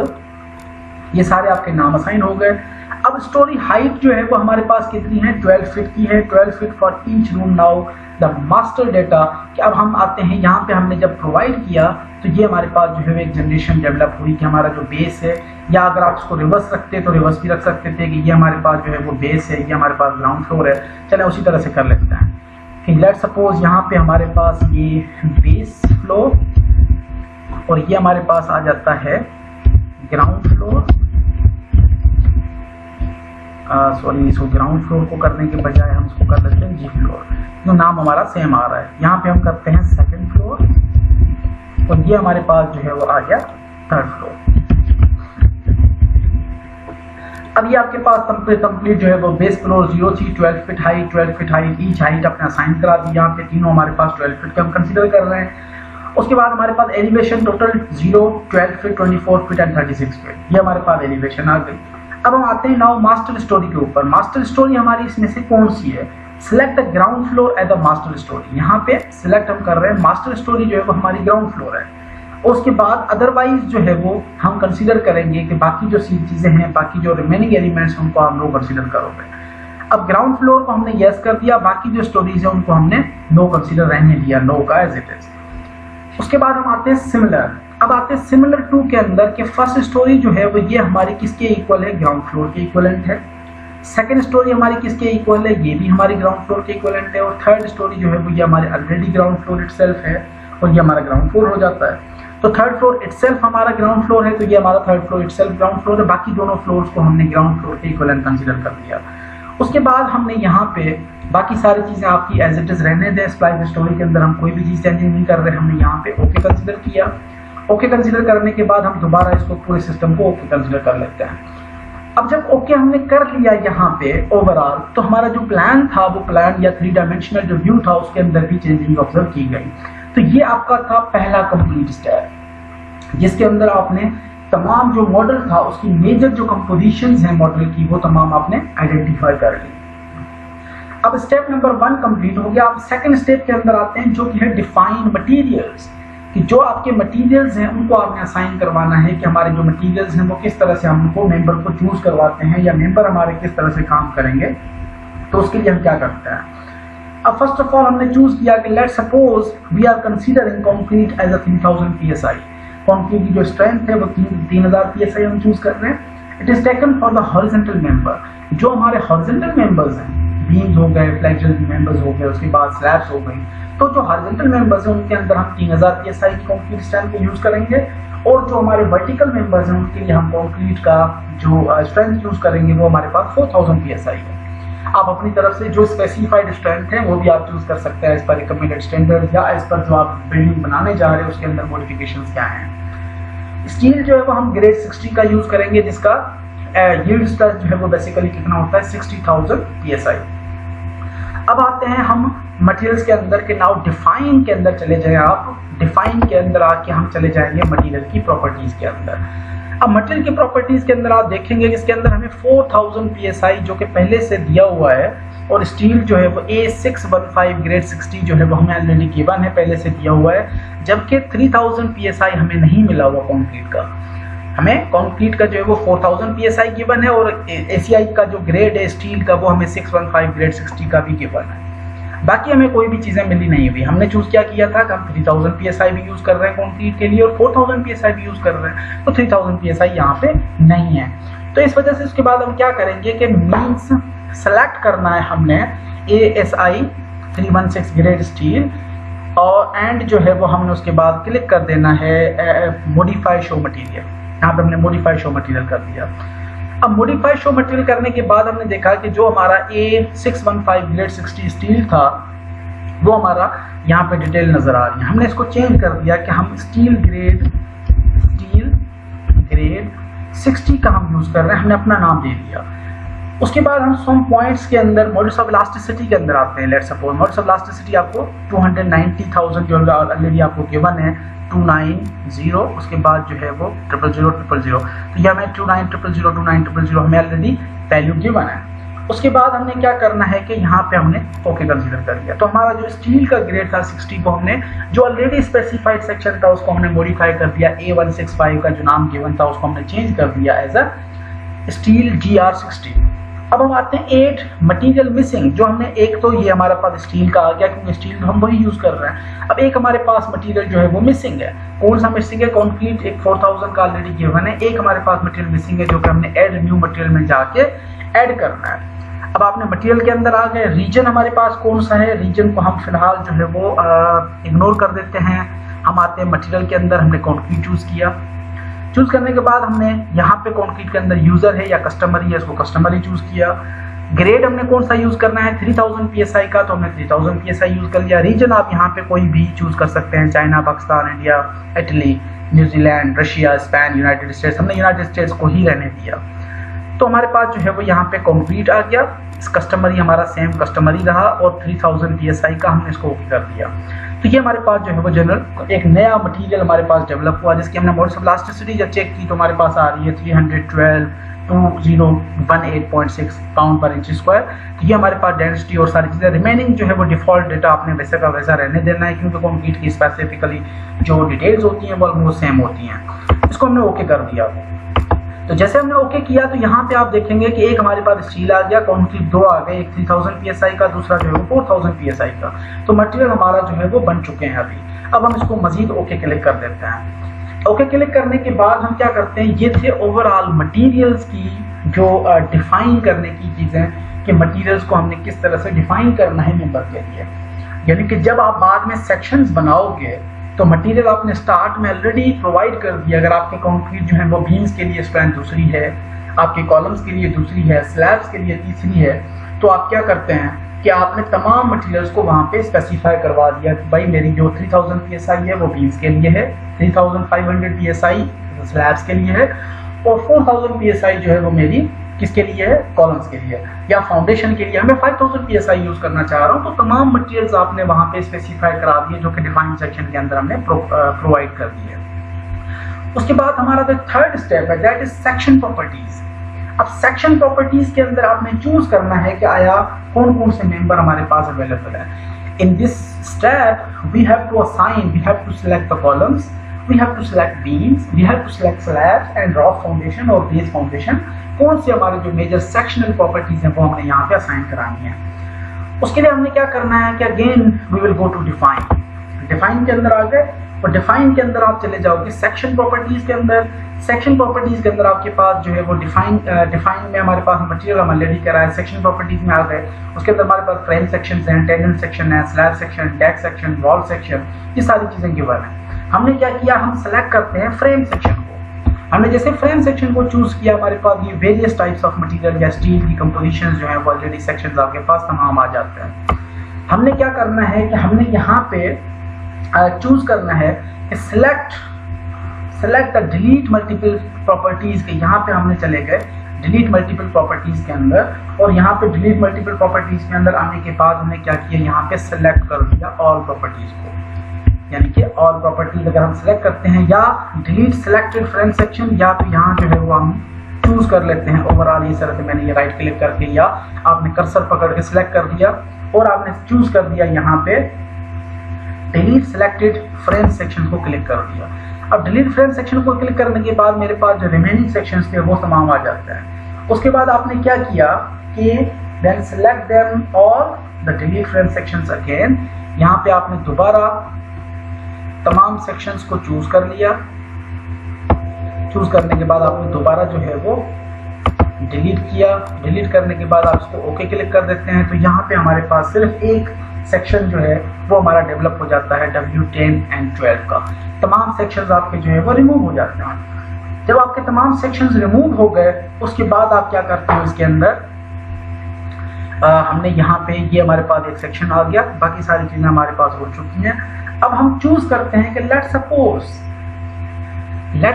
ये सारे आपके नाम असाइन हो गए। अब स्टोरी हाइट जो है वो हमारे पास कितनी है, 12 फीट की है, 12 feet for each room. Now the master data, कि अब हम आते हैं यहाँ पे, हमने जब प्रोवाइड किया तो ये हमारे पास जो है एक जनरेशन डेवलप हुई कि हमारा जो बेस है, या अगर आप इसको रिवर्स रखते तो रिवर्स भी रख सकते थे कि ये हमारे पास जो है वो बेस है, ये हमारे पास ग्राउंड फ्लोर है। चले उसी तरह से कर लेते हैं कि लेट सपोज यहाँ पे हमारे पास ये बेस फ्लोर और ये हमारे पास आ जाता है ग्राउंड फ्लोर। सॉरी, इसको ग्राउंड फ्लोर को करने के बजाय हम इसको कर लेते हैं जी फ्लोर, तो नाम हमारा सेम आ रहा है। यहाँ पे हम करते हैं सेकंड फ्लोर और ये हमारे पास जो है वो आ गया थर्ड फ्लोर। अब ये आपके पास कंप्लीट जो है वो बेस फ्लोर 0 थी, 12 फीट हाइट ईच हाइट आपने असाइन करा दी। यहाँ पे तीनों हमारे पास 12 फीट के हम कंसीडर कर रहे हैं। उसके बाद हमारे पास elevation total 0, 12 feet, 24 feet and 36 feet, ये हमारे पास एलिवेशन आ गई। अब हम आते हैं नाउ मास्टर स्टोरी के ऊपर। मास्टर स्टोरी हमारी इसमें से कौन सी है? Select the ground floor as the master story. यहाँ पे सिलेक्ट हम कर रहे हैं मास्टर स्टोरी जो है वो हमारी ग्राउंड फ्लोर है। उसके बाद अदरवाइज जो है वो हम कंसीडर करेंगे कि बाकी जो चीजें हैं, बाकी जो रिमेनिंग एलिमेंट्स उनको हम नो कंसीडर करोगे। अब ग्राउंड फ्लोर को हमने यस कर दिया, बाकी जो स्टोरीज है उनको हमने नो कंसीडर रहने दिया, नो का एज इट इज। उसके बाद हम आते हैं सिमिलर। अब आते हैं सिमिलर टू के अंदर कि फर्स्ट स्टोरी जो है वो ये हमारी किसके इक्वल है? ग्राउंड फ्लोर के इक्वलेंट है। सेकंड स्टोरी हमारी किसके इक्वल है? ये भी हमारी ग्राउंड फ्लोर के इक्वलेंट है। और थर्ड स्टोरी जो है वो ये हमारे ऑलरेडी ग्राउंड फ्लोर इटसेल्फ है और ये हमारा ग्राउंड फ्लोर हो जाता है। तो थर्ड फ्लोर इटसेल्फ हमारा ग्राउंड फ्लोर है, तो ये हमारा third floor itself ground floor है। बाकी दोनों फ्लोर्स को हमने ग्राउंड फ्लोर के इक्वलेंट कंसीडर कर लिया। उसके बाद हमने यहाँ पे बाकी सारी चीजें आपकी एज इट इज रहने दें। स्प्लाइस स्टोरी के अंदर हम कोई भी चीज चेंजिंग नहीं कर रहे, हमने यहाँ पे ओके कंसीडर किया। ओके कंसीडर करने के बाद हम दोबारा इसको पूरे सिस्टम को ओके कंसीडर कर लेते हैं। अब जब ओके हमने कर लिया यहाँ पे ओवरऑल, तो हमारा जो प्लान था वो प्लान या 3 डायमेंशनल जो व्यू था उसके अंदर भी चेंजिंग ऑब्जर्व की गई। तो ये आपका था पहला कंप्लीट स्टेप, जिसके अंदर आपने तमाम जो मॉडल था उसकी मेजर जो कंपोजिशंस हैं मॉडल की वो तमाम आपने आइडेंटिफाई कर ली। अब स्टेप नंबर 1 कंप्लीट हो गया। आप सेकंड स्टेप के अंदर आते हैं जो कि है डिफाइन मटेरियल्स, कि जो आपके मटेरियल्स हैं उनको आपने असाइन करवाना है कि हमारे जो मटेरियल्स हैं वो किस तरह से हमको मेंबर को चूज करवाते हैं या मेंबर हमारे किस तरह से काम करेंगे। तो उसके लिए हम क्या करते हैं? अब फर्स्ट ऑफ ऑल हमने चूज किया कि let's suppose we are considering concrete as a 3000 psi। Concrete की जो स्ट्रेंथ है वो 3000 psi हम चूज कर रहे हैं। It is taken for the horizontal member. जो हमारे हॉरिजॉन्टल मेंबर्स हैं, बीम्स हो गए, फ्लेक्चर मेंबर्स हो गए, उसके बाद स्लैब्स हो गई, तो जो हॉरिजॉन्टल मेंबर्स हैं उनके अंदर हम 3000 psi की कंक्रीट स्ट्रेंथ को यूज करेंगे। और जो हमारे वर्टिकल मेंबर्स हैं उनके लिए हम कंक्रीट का जो स्ट्रेंथ यूज करेंगे वो हमारे पास 4000 psi है। आप अपनी तरफ से जो स्पेसिफाइड स्ट्रेंथ है वो भी आप चूज कर सकते हैं एज पर रिकमेंडेड स्टैंडर्ड या एज पर जो आप बिल्डिंग बनाने जा रहे हैं उसके अंदर मॉडिफिकेशंस क्या हैं। स्टील जो है वो हम ग्रेड 60 का यूज करेंगे, जिसका यील्ड स्ट्रेस जो है वो बेसिकली कितना होता है? 60,000 psi। अब आते हैं हम मटेरियल्स के अंदर के नाउ डिफाइन के अंदर चले जाएं। आप डिफाइन के अंदर आके हम चले जाएंगे मटेरियल की प्रॉपर्टीज के अंदर। अब मटेरियल की प्रॉपर्टीज के अंदर आप देखेंगे इसके अंदर हमें 4000 psi जो कि पहले से दिया हुआ है, और स्टील जो है वो A615 ग्रेड 60 जो है वो हमें ऑलरेडी गिवन है, पहले से दिया हुआ है। जबकि 3000 psi हमें नहीं मिला हुआ कंक्रीट का। हमें कंक्रीट का जो है वो 4000 psi गिवन है, और ACI का जो ग्रेड है स्टील का वो हमें 615 ग्रेड 60 का भी गिवन है। बाकी हमें कोई भी चीजें मिली नहीं हुई। हमने चूज क्या किया था कि हम 3000 psi भी यूज कर रहे हैं कंक्रीट के लिए और 4000 psi भी यूज कर रहे हैं, तो 3000 psi यहाँ पे नहीं है। तो इस वजह से उसके बाद हम क्या करेंगे कि मीन्स सेलेक्ट करना है हमने ASI 316 ग्रेड स्टील, और एंड जो है वो हमने उसके बाद क्लिक कर देना है मॉडिफाई शो मटेरियल। यहाँ पे हमने मॉडिफाई शो मटेरियल कर दिया। अब मॉडिफाई शो मटेरियल करने के बाद हमने देखा कि जो हमारा A615 ग्रेड 60 स्टील था वो हमारा यहाँ पे डिटेल नजर आ रही है। हमने इसको चेंज कर दिया कि हम स्टील ग्रेड 60 का हम यूज कर रहे हैं, हमने अपना नाम दे दिया। उसके बाद हम सम पॉइंट्स के अंदर मॉड्यूल्स ऑफ इलास्टिसिटी के अंदर आते हैं। Let's suppose modules of elasticity आपको 290,000 जो ऑलरेडी आपको गिवन है 290, उसके बाद जो है वो 00000। तो ये हमें 29,000 हमें ऑलरेडी वैल्यू गिवन है। उसके बाद हमने क्या करना है कि यहाँ पे हमने ओके कंसीडर कर लिया। तो हमारा जो स्टील का ग्रेड था 60 को हमने जो ऑलरेडी स्पेसिफाइड सेक्शन था उसको हमने मॉडिफाई कर दिया। A165 का जो नाम गिवन था उसको हमने चेंज कर दिया एज अ स्टील GR60। अब हम आते हैं 8 मटेरियल मिसिंग, जो हमने एक तो ये हमारे पास स्टील का आ गया क्योंकि स्टील हम वही यूज कर रहे हैं। अब एक हमारे पास मटेरियल जो है वो मिसिंग है। कौन सा मिसिंग है? कंक्रीट एक 4000 का ऑलरेडी गिवन है। एक हमारे पास मटेरियल मिसिंग है जो कि हमने ऐड न्यू मटेरियल में जाके ऐड करना है। अब आपने मटेरियल के अंदर आ गए। रीजन हमारे पास कौन सा है? रीजन को हम फिलहाल जो है वो इग्नोर कर देते हैं। हम आते हैं मटेरियल के अंदर, हमने कंक्रीट चूज किया। चूज करने के बाद हमने यहाँ पे कंक्रीट के अंदर यूजर है या कस्टमरी है, इसको कस्टमरी चूज किया। ग्रेड हमने कौन सा यूज करना है? 3000 psi का, तो हमने 3000 psi यूज कर लिया। रीजन आप यहाँ पे कोई भी चूज कर सकते हैं, China, Pakistan, India, Italy, New Zealand, Russia, Spain, United states. हमने यूनाइटेड स्टेट्स को ही रहने दिया। तो हमारे पास जो है वो यहाँ पे कंक्रीट आ गया, इस कस्टमरी हमारा सेम कस्टमरी रहा और 3000 PSI का हमने इसको ओके कर दिया। तो ये हमारे पास जो है वो जनरल एक नया मटेरियल हमारे पास डेवलप हुआ जिसकी हमने मोड्स ऑफ इलास्टिसिटी जब चेक की तो हमारे पास आ रही है 312.2018.6 पाउंड पर इंच स्क्वायर। तो ये हमारे पास डेंसिटी और सारी चीज़ें, रिमेनिंग जो है वो डिफॉल्ट डेटा आपने वैसे का वैसा रहने देना है क्योंकि कंक्रीट की स्पेसिफिकली जो डिटेल्स होती हैं वो ऑलमोस्ट सेम होती हैं। इसको हमने ओके कर दिया। तो जैसे हमने ओके किया तो यहाँ पे आप देखेंगे कि एक हमारे पास स्टील आ गया, कंक्रीट 2 आ गए, एक 3000 PSI का, दूसरा जो है वो 4000 PSI का। तो मटेरियल हमारा जो है वो बन चुके हैं अभी। अब हम इसको मजीद ओके क्लिक कर देते हैं। ओके क्लिक करने के बाद हम क्या करते हैं, ये थे ओवरऑल मटेरियल्स की जो डिफाइन करने की चीज़ें कि मटेरियल्स को हमने किस तरह से डिफाइन करना है मेंबर के लिए। यानी कि जब आप बाद में सेक्शंस बनाओगे तो मटेरियल आपने स्टार्ट में ऑलरेडी प्रोवाइड कर दिया। अगर आपके कंक्रीट जो है वो बीम्स के लिए स्ट्रेंथ दूसरी है, आपके कॉलम्स के लिए दूसरी है, स्लैब्स के लिए तीसरी है, तो आप क्या करते हैं कि आपने तमाम मटेरियल्स को वहाँ पे स्पेसिफाई करवा दिया कि भाई मेरी जो 3000 PSI है वो बीम्स के लिए है, 3500 PSI स्लैब्स के लिए है और 4000 PSI जो है वो मेरी किसके लिए है, कॉलम्स के लिए या फाउंडेशन के लिए। मैं 5000 PSI यूज करना चाह रहा हूँ। तो तमाम मटेरियल्स आपने वहाँ पे स्पेसिफाई करा दिए जो कि डिफाइन सेक्शन के अंदर हमने प्रोवाइड कर दिए। उसके बाद हमारा जो थर्ड स्टेप है दैट इज सेक्शन प्रॉपर्टीज। अब सेक्शन प्रॉपर्टीज के अंदर आपने चूज करना है कि आया कौन कौन से मेंबर हमारे पास अवेलेबल है। In this step we have to assign, we have to select the columns, we have to select beams, we have to select slabs and rock foundation और base foundation। कौन से हमारे जो मेजर सेक्शनल प्रॉपर्टीज हैं वो हमने यहाँ पे असाइन करानी है। उसके लिए हमने क्या करना है कि again we will go to define. Define के अंदर आ गए और डिफाइन के अंदर आप चले जाओगे सेक्शन प्रॉपर्टीज के अंदर। सेक्शन प्रॉपर्टीज के अंदर आपके पास जो है वो डिफाइन में हमारे पास मटेरियल हम ऑलरेडी करा है, सेक्शन प्रॉपर्टीज में आ गए। उसके अंदर हमारे पास फ्रेम सेक्शन हैं, टेंडन सेक्शन है, slab section, deck section, wall section, ये सारी चीजें गिवन है। हमने क्या किया, हम सेलेक्ट करते हैं फ्रेम सेक्शन को। हमने जैसे फ्रेम सेक्शन को चूज किया हमारे पास ये वेरियस टाइप्स ऑफ मटेरियल या स्टील की कंपोजिशन जो है वो ऑलरेडी सेक्शंस आपके पास तमाम आ जाते हैं। हमने क्या करना है कि हमने यहाँ पे चूज करना है कि select the delete multiple properties के। यहाँ पे हमने चले गए डिलीट मल्टीपल प्रॉपर्टीज के अंदर और यहाँ पे डिलीट मल्टीपल प्रॉपर्टीज के अंदर आने के बाद हमने क्या किया, यहाँ पे सेलेक्ट कर दिया ऑल प्रॉपर्टीज को। यानी कि ऑल प्रॉपर्टीज अगर हम सेलेक्ट करते हैं या डिलीट सिलेक्टेड फ्रेम सेक्शन या तो यहाँ जो है वो हम चूज कर लेते हैं ओवरऑल। इस तरह से मैंने ये राइट क्लिक करके या आपने कर्सर पकड़ के सिलेक्ट कर दिया और आपने चूज कर दिया यहाँ पे डिलीट सिलेक्टेड फ्रेम सेक्शन को क्लिक कर दिया। अब डिलीट फ्रेम सेक्शन को क्लिक करने के बाद मेरे पास जो रिमेनिंग सेक्शंस थे वो तमाम आ जाते हैं। उसके बाद आपने क्या किया कि then select them all the delete frame sections again. यहाँ पे आपने दोबारा तमाम सेक्शंस को चूज कर लिया। चूज करने के बाद आपने दोबारा जो है वो डिलीट किया। डिलीट करने के बाद आप इसको ओके क्लिक कर देते हैं। तो यहाँ पे हमारे पास सिर्फ एक सेक्शन जो है वो हमारा डेवलप हो जाता है W10 एंड 12 का। तमाम सेक्शंस आपके जो है वो रिमूव हो जाते हैं। जब आपके तमाम सेक्शंस रिमूव हो गए उसके बाद आप क्या करते हो, इसके अंदर हमने यहाँ पे ये हमारे पास एक सेक्शन आ गया, बाकी सारी चीजें हमारे पास हो चुकी हैं। अब हम चूज करते हैं कि लेट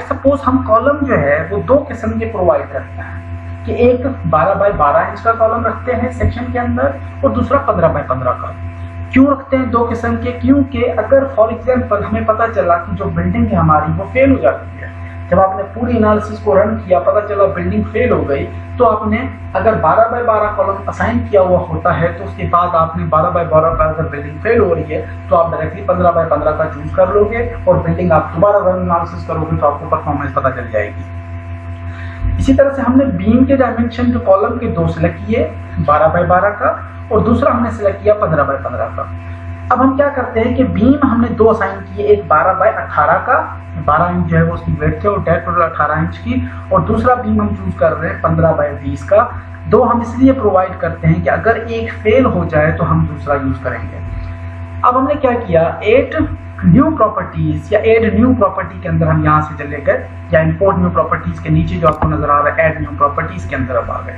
सपोज हम कॉलम जो है वो दो किस्म के प्रोवाइड करते हैं कि एक 12 बाय 12 इंच का कॉलम रखते हैं सेक्शन के अंदर और दूसरा 15 बाय 15 का। क्यों रखते हैं दो किस्म के, क्योंकि अगर फॉर एग्जांपल हमें पता चला कि जो बिल्डिंग है हमारी वो फेल हो जाती है, जब आपने पूरी एनालिसिस को रन किया पता चला बिल्डिंग फेल हो गई, तो आपने अगर 12 बाय 12 कॉलम असाइन किया हुआ होता है तो उसके बाद आपने 12 बाय 12 का अगर बिल्डिंग फेल हो रही है तो आप डायरेक्टली 15 बाय 15 का चूज कर लोगे और बिल्डिंग आप दोबारा रन एनालिसिस करोगे तो आपको परफॉर्मेंस पता चल जाएगी। इसी तरह से हमने बीम के डायमेंशन जो कॉलम के दो सिलेक्ट किए, 12 बाय 12 का और दूसरा हमने सिलेक्ट किया 15 बाय 15 का। अब हम क्या करते हैं कि बीम हमने दो असाइन किए, एक 12 बाय 18 का, 12 इंच जो है वो उसकी वेट थे और डेप्थ टोटल 18 इंच की, और दूसरा बीम हम चूज कर रहे हैं 15 बाय 20 का। दो हम इसलिए प्रोवाइड करते हैं कि अगर एक फेल हो जाए तो हम दूसरा यूज करेंगे। अब हमने क्या किया, एड न्यू प्रॉपर्टीज या एड न्यू प्रॉपर्टी के अंदर हम यहाँ से चले गए या इंपोर्ट न्यू प्रॉपर्टीज के नीचे जो आपको नजर आ रहा है एड न्यू प्रॉपर्टीज के अंदर अब आ गए।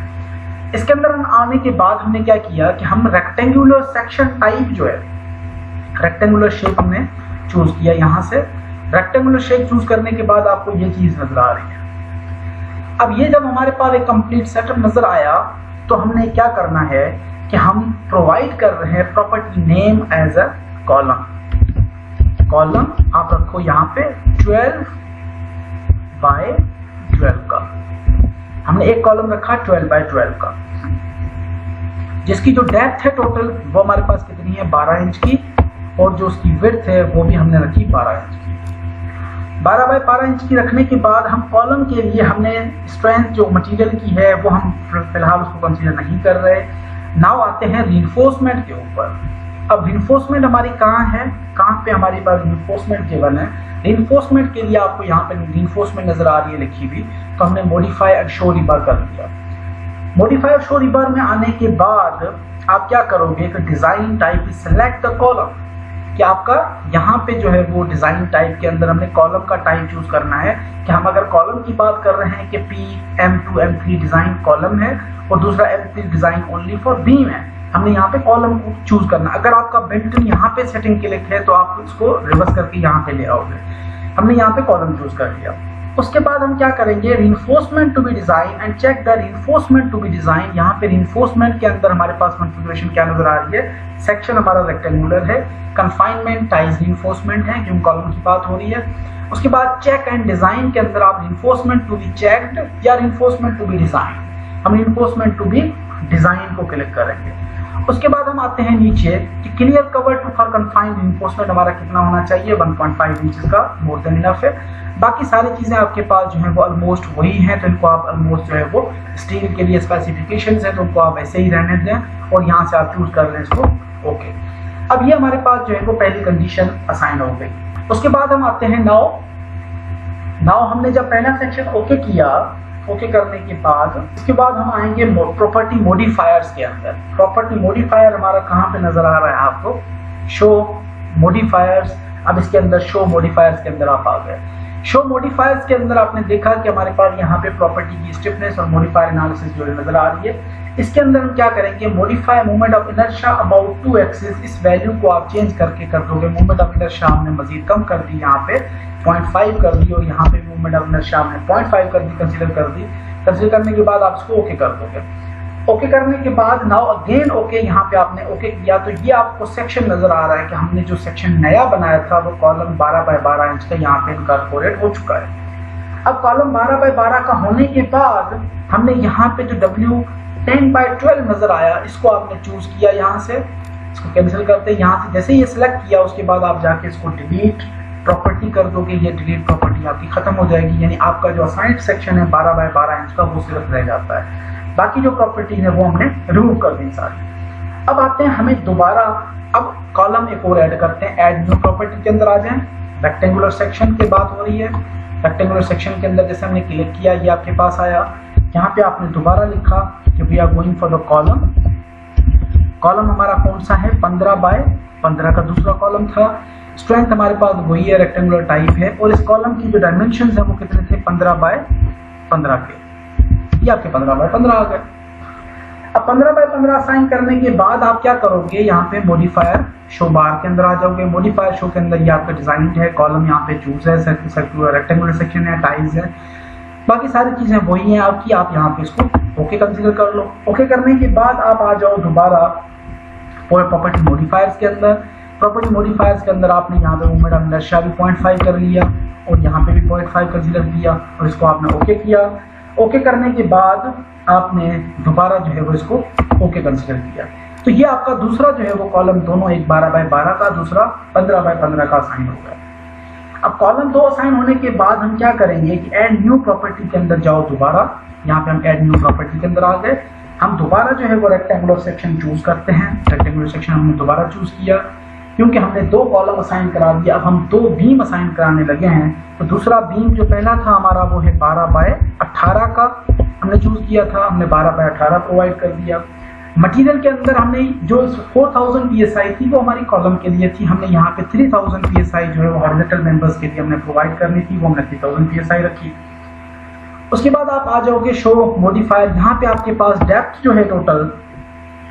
इसके अंदर हम आने के बाद हमने क्या किया कि हम रेक्टेंगुलर सेक्शन टाइप जो है रेक्टेंगुलर शेप हमने चूज किया। यहाँ से रेक्टेंगुलर शेप चूज करने के बाद आपको ये चीज नजर आ रही है। अब ये जब हमारे पास एक कंप्लीट सेटअप नजर आया तो हमने क्या करना है कि हम प्रोवाइड कर रहे हैं property name as a column. Column आप रखो यहाँ पे 12 बाय 12 का, हमने एक कॉलम रखा 12 बाय 12 का, जिसकी जो डेप्थ है टोटल वो हमारे पास कितनी है 12 इंच की, और जो उसकी विड्थ है वो भी हमने रखी 12 इंच की। 12 बाय 12 इंच की रखने के बाद हम कॉलम के लिए हमने स्ट्रेंथ जो मटेरियल की है वो हम फिलहाल उसको कंसीडर नहीं कर रहे। नाउ आते हैं रीइंफोर्समेंट के ऊपर। अब रीइंफोर्समेंट हमारी कहाँ है, कहाँ पे हमारे पास रीइंफोर्समेंट गिवन है। रीइंफोर्समेंट के लिए आपको यहाँ पे रीइंफोर्समेंट नजर आ रही है लिखी हुई, तो हमने मॉडिफाई एंड शो रिबार कर दिया। मॉडिफाई और शो रिबार में आने के बाद आप क्या करोगे कि design type select the column, कि आपका यहाँ पे जो है वो डिजाइन टाइप के अंदर हमने कॉलम का टाइप चूज करना है कि हम अगर कॉलम की बात कर रहे हैं कि PM2 M3 डिजाइन कॉलम है और दूसरा M3 design only for beam है, हमने यहाँ पे कॉलम को चूज करना। अगर आपका बिल्ट-इन यहाँ पे सेटिंग के लिए है तो आप इसको रिवर्स करके यहाँ पे ले आओगे। हमने यहाँ पे कॉलम चूज कर लिया। उसके बाद हम क्या करेंगे, reinforcement to be design and check the reinforcement to be design. यहाँ पे रीइंफोर्समेंट के अंदर हमारे पास कॉन्फ़िगरेशन क्या नजर आ रही है, सेक्शन हमारा रेक्टेंगुलर है, कन्फाइनमेंट टाइज रीइंफोर्समेंट है क्योंकि कॉलम की बात हो रही है। उसके बाद चेक एंड डिजाइन के अंदर आप रीइंफोर्समेंट टू बी चेक्ड या रीइंफोर्समेंट टू बी डिजाइन, हम रीइंफोर्समेंट टू बी डिजाइन को क्लिक करेंगे। उसके बाद हम आते हैं नीचे कि clear cover to for confined reinforcement हमारा कितना होना चाहिए, 1.5 इंचेस का मोर देन इनफ है। बाकी सारी चीजें आपके पास जो है वो ऑलमोस्ट वही है, तो इनको आप ऑलमोस्ट जो है वो स्टील के लिए स्पेसिफिकेशंस है तो उनको आप ऐसे ही रहने दें और यहाँ से आप चूज कर लें इसको ओके। अब ये हमारे पास जो है वो पहली कंडीशन असाइन हो गई। उसके बाद हम आते हैं नाउ हमने जब पहला सेक्शन ओके किया, ओके करने के बाद इसके बाद हम आएंगे प्रॉपर्टी मॉडिफायर्स के अंदर। प्रॉपर्टी मॉडिफायर हमारा कहाँ पे नजर आ रहा है आपको, शो मॉडिफायर्स। अब इसके अंदर शो मॉडिफायर्स के अंदर आप आ गए। शो मॉडिफायर्स के अंदर आपने देखा कि हमारे पास यहाँ पे प्रॉपर्टी की स्टिफनेस और मॉडिफायर एनालिसिस जो नजर आ रही है। इसके अंदर हम क्या करेंगे, modify movement of inertia about 2 axis, इस वैल्यू को आप चेंज करके कर दोगे। मूवमेंट ऑफ इनर्शिया हमने मजीद कम कर दी, यहाँ पे 0.5 कर दी और यहाँ पे मूवमेंट ऑफ इनर्शिया हमने 0.5 कर दी, कंसीडर कर दी। कंसीडर करने के बाद आप इसको ओके कर दोगे। ओके करने के बाद नाउ अगेन ओके, यहाँ पे आपने ओके किया तो ये आपको सेक्शन नजर आ रहा है कि हमने जो सेक्शन नया बनाया था वो कॉलम 12 बाय 12 इंच का यहाँ पे इनकॉर्पोरेट हो चुका है। अब कॉलम 12 बाय 12 का होने के बाद हमने यहाँ पे जो W10 बाय 12 नजर आया इसको आपने चूज किया, यहाँ से इसको कैंसिल करते हैं। यहाँ से जैसे ये सिलेक्ट किया उसके बाद आप जाके इसको डिलीट प्रॉपर्टी कर दोगे, ये डिलीट प्रॉपर्टी आपकी खत्म हो जाएगी, यानी आपका जो असाइंड सेक्शन है 12 बाय 12 इंच का वो सिर्फ रह जाता है, बाकी जो प्रॉपर्टी है वो हमने रिमूव कर दी सारी। अब आते हैं हमें दोबारा, अब कॉलम एक और ऐड करते हैं, ऐड न्यू प्रॉपर्टी के अंदर आ जाएं। रेक्टेंगुलर सेक्शन की बात हो रही है, रेक्टेंगुलर सेक्शन के अंदर जैसे हमने क्लिक किया ये आपके पास आया। यहाँ पे आपने दोबारा लिखा कि we are going for the column. Column हमारा कौन सा है, 15 बाय 15 का दूसरा कॉलम था। स्ट्रेंथ हमारे पास वही है, रेक्टेंगुलर टाइप है, और इस कॉलम की जो डायमेंशंस है वो कितने थे, 15 बाय 15 के, ये आपके 15 बाय 15 आ गए। अब 15 बाय 15 असाइन करने के बाद आप क्या करोगे, यहाँ पे मॉडिफायर शो बार के अंदर आ जाओगे। मॉडिफायर शो के अंदर ये आपका डिजाइन है, कॉलम यहाँ पे चूज है, सर्कुलर रेक्टेंगुलर सेक्शन है, टाइज है, बाकी सारी चीजें वही हैं आपकी। आप यहाँ पे इसको ओके कंसीडर कर लो। ओके करने के बाद आप आ जाओ दोबारा प्रॉपर्टी मॉडिफायर्स के अंदर। प्रॉपर्टी मॉडिफायर्स के अंदर आपने यहाँ पे मूवमेंट ऑफ इनर्शिया भी 0.5 कर लिया और यहाँ पे भी 0.5 कंसीडर किया और इसको आपने ओके किया। ओके करने के बाद आपने दोबारा जो है वो इसको ओके कंसीडर किया, तो ये आपका दूसरा जो है वो कॉलम दोनों, एक 12 बाय 12 का, दूसरा 15 बाय 15 का असाइन हो गया। अब कॉलम 2 असाइन होने के बाद हम क्या करेंगे कि ऐड न्यू प्रॉपर्टी के अंदर जाओ दोबारा। यहाँ पे हम ऐड न्यू प्रॉपर्टी के अंदर आ गए। हम दोबारा जो है वो रेक्टेंगुलर सेक्शन चूज करते हैं। रेक्टेंगुलर सेक्शन हमने दोबारा चूज किया क्योंकि हमने 2 कॉलम असाइन करा दिया। अब हम 2 बीम असाइन कराने लगे हैं, तो दूसरा बीम जो पहला था हमारा वो है 12 बाय 18 का हमने चूज किया था, हमने 12 बाय 18 प्रोवाइड कर दिया। मटेरियल के अंदर हमने जो 4000 psi थी वो हमारी कॉलम के लिए थी, हमने यहाँ पे 3000 psi जो है वो हॉरिजॉन्टल मेंबर्स के लिए हमने प्रोवाइड करनी थी, वो हमने 3000 psi रखी। उसके बाद आप आ जाओगे शो मॉडिफायर। यहाँ पे आपके पास डेप्थ जो है टोटल,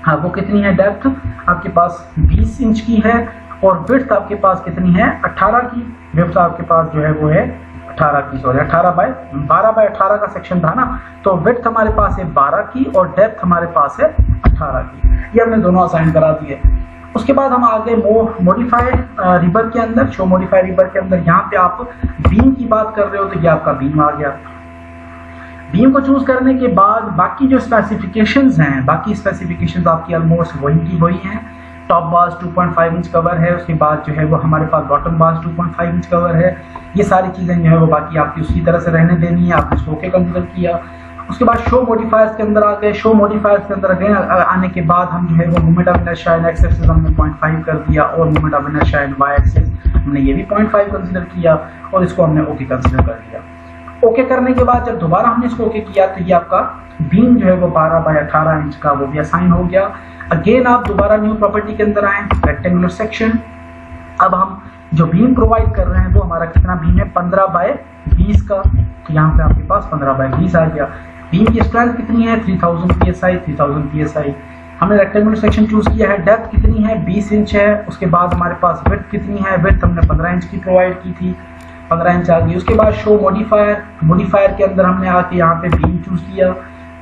हाँ वो कितनी है, डेप्थ आपके पास 20 इंच की है और विड्थ आपके पास कितनी है, 18 की। विड्थ आपके पास जो है वो है 18 की, सॉरी 12 बाय 18 का सेक्शन था ना, तो विड्थ हमारे पास है 12 की और डेप्थ हमारे पास है 18 की। ये हमने दोनों असाइन करा दिए। उसके बाद हम आगे मॉडिफाई रिबर के अंदर, शो मॉडिफाई रिबर के अंदर यहाँ पे आप बीम की बात कर रहे हो, तो ये आपका बीम आ गया। बीम को चूज करने के बाद बाकी जो स्पेसिफिकेशंस हैं, बाकी स्पेसिफिकेशंस आपकी ऑलमोस्ट वही की वही हैं। टॉप बास 2.5 इंच कवर है, उसके बाद जो है वो हमारे पास बॉटम बास 2.5 इंच कवर है। ये सारी चीज़ें जो है वो बाकी आपकी उसी तरह से रहने देनी है, आपने इसको ओके कंसीडर किया। उसके बाद शो मॉडिफायर्स के अंदर आ गए। शो मॉडिफायर्स के अंदर अगेन आने के बाद हम जो है वो moment of inertia in X axis हमने 0.5 कर दिया और moment of inertia in Y axis हमने ये भी 0.5 कंसीडर किया और इसको हमने ओके कंसीडर कर लिया। ओके करने के बाद जब दोबारा हमने इसको ओके किया तो ये आपका बीम जो है वो 12 बाय 18 इंच का वो भी असाइन हो गया। अगेन आप दोबारा न्यू प्रॉपर्टी के अंदर आए, रेक्टेंगुलर सेक्शन। अब हम जो बीम प्रोवाइड कर रहे हैं वो हमारा कितना बीम है, 15 बाय 20 का, तो यहाँ पे आपके पास 15 बाय 20 आ गया। बीम की स्ट्रेंथ कितनी है, 3000 psi, 3000 psi। हमने रेक्टेंगुलर सेक्शन चूज किया है। डेप्थ कितनी है, 20 इंच है। उसके बाद हमारे पास विड्थ कितनी है, विड्थ हमने 15 इंच की प्रोवाइड की थी, 15 इंच आ गई। उसके बाद शो मॉडिफायर, मॉडिफायर के अंदर हमने आके यहाँ पे बीम चूज किया।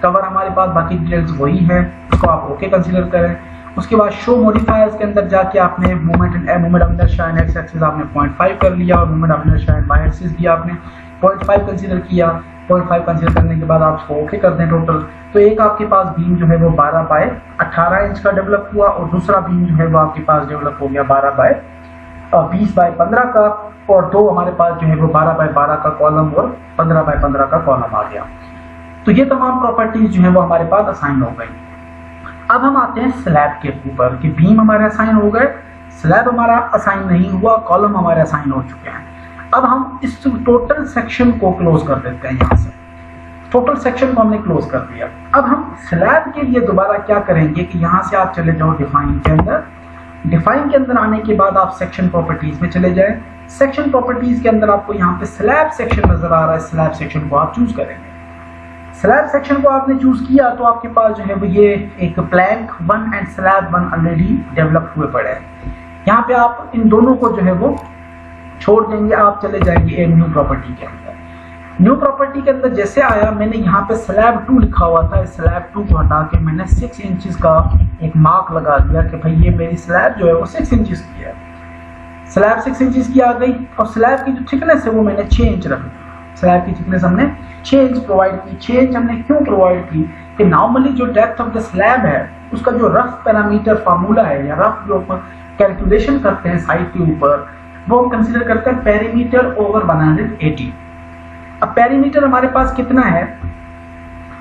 कवर हमारे पास बाकी डिटेल्स वही है, उसको आप ओके कंसीडर करें। उसके बाद शो मॉडिफायर्स के अंदर जाके आपने moment of inertia in X axis आपने 0.5 कर लिया और moment of inertia in Y axis भी आपने 0.5 कंसीडर किया। 0.5 कंसीडर करने के बाद आप उसको ओके कर दें टोटल, तो एक आपके पास बीम जो है वो 12 बाय 18 इंच का डेवलप हुआ और दूसरा बीम जो है वो आपके पास डेवलप हो गया 12 बाय 20 बाय 15 का, और दो हमारे पास जो है वो 12 बाय 12 का कॉलम और 15 बाय 15 का कॉलम आ गया। तो ये तमाम प्रॉपर्टीज जो है वो हमारे पास असाइन हो गई। अब हम आते हैं स्लैब के ऊपर कि बीम हमारे असाइन हो गए, स्लैब हमारा असाइन नहीं हुआ, कॉलम हमारे असाइन हो चुके हैं। अब हम इस टोटल सेक्शन को क्लोज कर देते हैं। यहाँ से टोटल सेक्शन को हमने क्लोज कर दिया। अब हम स्लैब के लिए दोबारा क्या करेंगे कि यहाँ से आप चले जाओ डिफाइन के अंदर। डिफाइन के अंदर आने के बाद आप सेक्शन प्रॉपर्टीज में चले जाएं। सेक्शन प्रॉपर्टीज के अंदर आपको यहाँ पे स्लैब सेक्शन नजर आ रहा है, स्लैब सेक्शन को आप चूज करेंगे। स्लैब सेक्शन को आपने चूज किया तो आपके पास जो है वो ये एक plank 1 and slab 1 already develop हुए पड़े हैं। यहाँ पे आप इन दोनों को जो है वो छोड़ देंगे, आप चले जाएंगे न्यू प्रॉपर्टी के अंदर। न्यू प्रॉपर्टी के अंदर जैसे आया, मैंने यहाँ पे स्लैब 2 लिखा हुआ था, स्लैब 2 को हटा के मैंने 6 इंचेस का एक मार्क लगा दिया कि भाई ये मेरी स्लैब जो है वो 6 इंचेस की है। स्लैब 6 इंचेस की आ गई और स्लैब की जो थिकनेस है वो मैंने 6 इंच रखी। स्लैब की थिकनेस हमने 6 इंच प्रोवाइड की। 6 इंच हमने क्यों प्रोवाइड की कि नॉर्मली जो डेप्थ ऑफ द स्लैब है उसका जो रफ पैरामीटर फार्मूला है या रफ जो कैलकुलेशन करते हैं साइड के ऊपर, वो हम कंसीडर करते हैं पेरीमीटर ओवर 180। अब पेरीमीटर हमारे पास कितना है,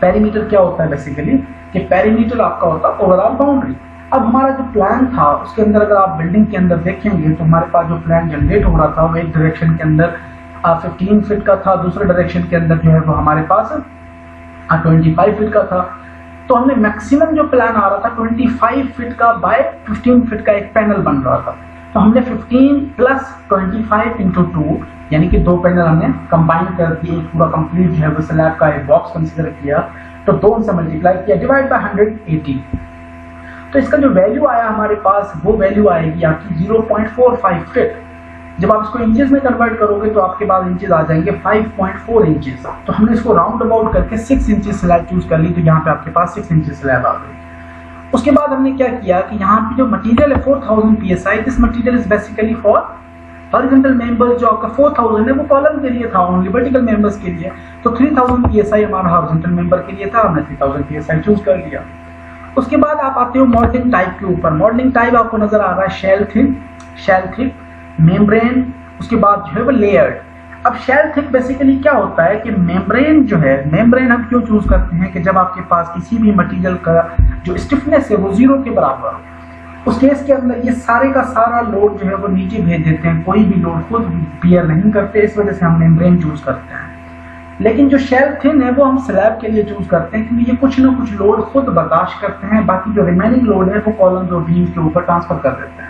पेरीमीटर क्या होता है बेसिकली कि पेरीमीटर आपका होता है ओवरऑल बाउंड्री। अब हमारा जो प्लान था उसके अंदर अगर आप बिल्डिंग के अंदर देखेंगे तो हमारे पास जो प्लान जनरेट हो रहा था वो एक डायरेक्शन के अंदर 15 फीट का था, दूसरे डायरेक्शन के अंदर जो है वो हमारे पास 25 फीट का था। तो हमने मैक्सिमम जो प्लान आ रहा था 25 फीट का बाय 15 फीट का एक पैनल बन रहा था। तो हमने 15 प्लस 25 इंटू 2 यानी कि 2 पैनल हमने कंबाइन कर दिए, एक पूरा कंप्लीट जो है वो स्लैब का एक बॉक्स कंसीडर किया, तो 2 से मल्टीप्लाई किया, डिवाइड बाय 180। तो इसका जो वैल्यू आया हमारे पास वो वैल्यू आएगी आपकी 0.45 फीट। जब आप इसको इंचेस में कन्वर्ट करोगे तो आपके पास इंचेस आ जाएंगे 5.4 इंचेस। तो हमने इसको राउंड अबाउट करके 6 इंचेस स्लैब चूज कर ली, तो यहाँ पे आपके पास 6 इंचेस स्लैब आ गई। उसके बाद हमने क्या किया कि यहाँ पे जो मटेरियल है 4000 psi, this material is basically for horizontal members. जो आपका 4000 है वो कॉलम के लिए था, ओनली वर्टिकल मेंबर्स के लिए। तो 3000 psi हमारा हॉरिजॉन्टल मेंबर के लिए था, हमने 3000 psi चूज कर लिया। उसके बाद आप आते हो मॉडलिंग टाइप के ऊपर। मॉडलिंग टाइप आपको नजर आ रहा है शेल थिक, मेम्ब्रेन, उसके बाद जो है वो लेयर्ड। अब शेल थिक बेसिकली क्या होता है कि मेम्ब्रेन जो है, मेम्ब्रेन हम क्यों चूज करते हैं कि जब आपके पास किसी भी मटेरियल का जो स्टिफनेस है वो 0 के बराबर हो, उस केस के अंदर ये सारे का सारा लोड जो है वो नीचे भेज देते हैं, कोई भी लोड खुद बियर नहीं करते, इस वजह से हम मेम्ब्रेन चूज करते हैं। लेकिन जो शेल थिन है वो हम स्लैब के लिए चूज करते हैं क्योंकि ये कुछ ना कुछ लोड खुद बर्दाश्त करते हैं, बाकी जो रिमेनिंग लोड है वो कॉलम्स और बीम्स के ऊपर ट्रांसफर कर देते हैं।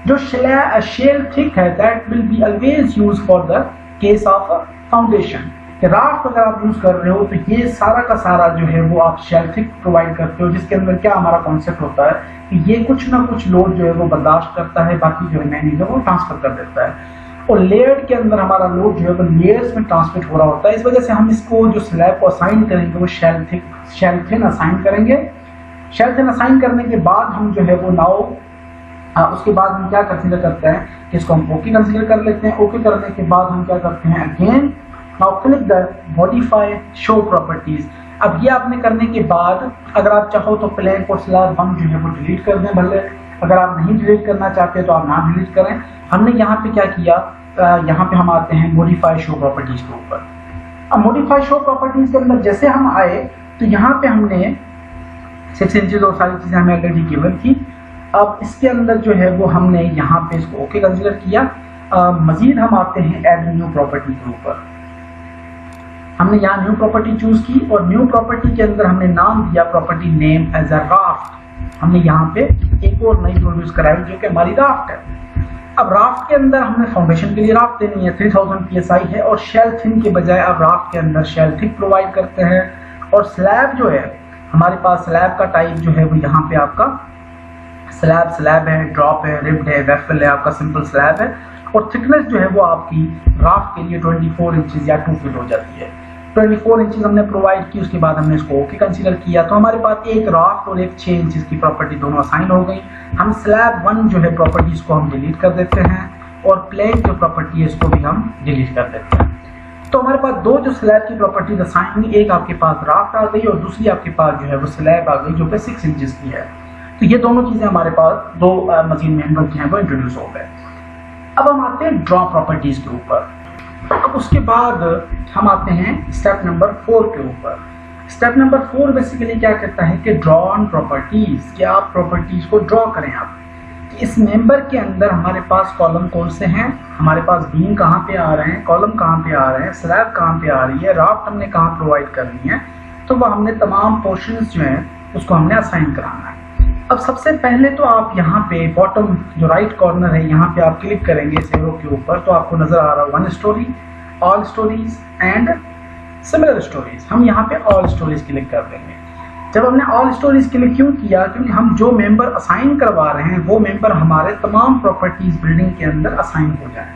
जो शेल थिक है that will be always use for the case of foundation. Raft अगर आप यूज कर रहे हो तो ये सारा का सारा जो है वो आप शेल थिक प्रोवाइड करते हो, जिसके अंदर क्या हमारा कॉन्सेप्ट होता है कि ये कुछ ना कुछ लोड जो है वो बर्दाश्त करता है, बाकी जो रिमेनिंग है वो ट्रांसफर कर देता है। और लेयर्ड के अंदर हमारा लोड जो है वो लेयर्स में ट्रांसमिट हो रहा होता है। इस वजह से हम इसको जो स्लैब को असाइन करेंगे वो शेल थिन असाइन करेंगे। शेल थिन असाइन करने के बाद हम जो है वो नाउ उसके बाद हम क्या कंसीडर करते हैं कि इसको हम ओके कंसीडर कर लेते हैं। ओके करने के बाद हम क्या करते हैं, again now click the modify show properties. अब ये आपने करने के बाद अगर आप चाहो तो प्लेन और स्लैब हम जो है वो डिलीट कर दें, भले अगर आप नहीं डिलीट करना चाहते तो आप ना डिलीट करें। हमने यहाँ पे क्या किया, यहाँ पे हम आते हैं मॉडिफाई शो प्रॉपर्टीज के ऊपर। अब मॉडिफाई शो प्रॉपर्टीज के अंदर जैसे हम आए तो यहाँ पे हमने 6 इंचेस और सारी चीजें हमें ऑलरेडी गिवन थी। अब इसके अंदर जो है वो हमने यहाँ पे इसको ओके कंसीडर किया। मजीद हम आते हैं ऐड न्यू प्रॉपर्टी के ऊपर। हमने यहाँ न्यू प्रॉपर्टी चूज की और न्यू प्रॉपर्टी के अंदर हमने नाम दिया property name as a raft. हमने यहाँ पे एक और नई प्रोड्यूस कराई जो कि हमारी राफ्ट है। अब राफ्ट के अंदर हमने फाउंडेशन के लिए राफ्ट देनी है, 3000 PSI है और शेल थिन के बजाय अब राफ्ट के अंदर शेल थिक प्रोवाइड करते हैं। और स्लैब जो है हमारे पास, स्लैब का टाइप जो है वो यहाँ पे आपका स्लैब है, ड्रॉप है, रिब्ड है, वेफल है, आपका सिंपल स्लैब है। और थिकनेस जो है वो आपकी राफ्ट के लिए 24 इंचेस या 2 फीट हो जाती है। 24 इंचेस हमने प्रोवाइड की, उसके बाद हमने इसको ओके कंसीडर किया। तो हमारे पास एक राफ्ट और एक 6 इंचेस की प्रॉपर्टी दोनों असाइन हो गई। हम स्लैब 1 जो है प्रॉपर्टी इसको हम डिलीट कर देते हैं और प्लेन जो प्रॉपर्टी है इसको भी हम डिलीट कर देते हैं। तो हमारे पास दो जो स्लैब की प्रॉपर्टीज असाइन हुई, एक आपके पास राफ्ट आ गई और दूसरी आपके पास जो है वो स्लैब आ गई जो कि 6 इंचेस की है। तो ये दोनों चीजें हमारे पास दो मजीद मेंबर की हैं वो इंट्रोड्यूस हो गए। अब हम आते हैं ड्रॉ प्रॉपर्टीज के ऊपर। अब उसके बाद हम आते हैं स्टेप नंबर 4 के ऊपर। स्टेप नंबर 4 बेसिकली क्या कहता है कि ड्रॉ ऑन प्रॉपर्टीज, कि आप प्रॉपर्टीज को ड्रॉ करें। आप इस मेंबर के अंदर हमारे पास कॉलम कौन से हैं, हमारे पास बीम कहाँ पे आ रहे हैं, कॉलम कहाँ पे आ रहे हैं, स्लैब कहाँ पे आ रही है, राफ्ट हमने कहाँ प्रोवाइड करनी है। तो वह हमने तमाम पोर्शंस जो हैं उसको हमने असाइन कराना है। अब सबसे पहले तो आप यहाँ पे बॉटम जो राइट कॉर्नर है यहाँ पे आप क्लिक करेंगे इस एरो के ऊपर, तो आपको नजर आ रहा है 1 story, all stories and similar stories. हम यहाँ पे ऑल स्टोरीज क्लिक कर देंगे। जब हमने ऑल स्टोरीज क्लिक क्यों किया, क्योंकि हम जो मेंबर असाइन करवा रहे हैं वो मेंबर हमारे तमाम प्रॉपर्टीज बिल्डिंग के अंदर असाइन हो जाए।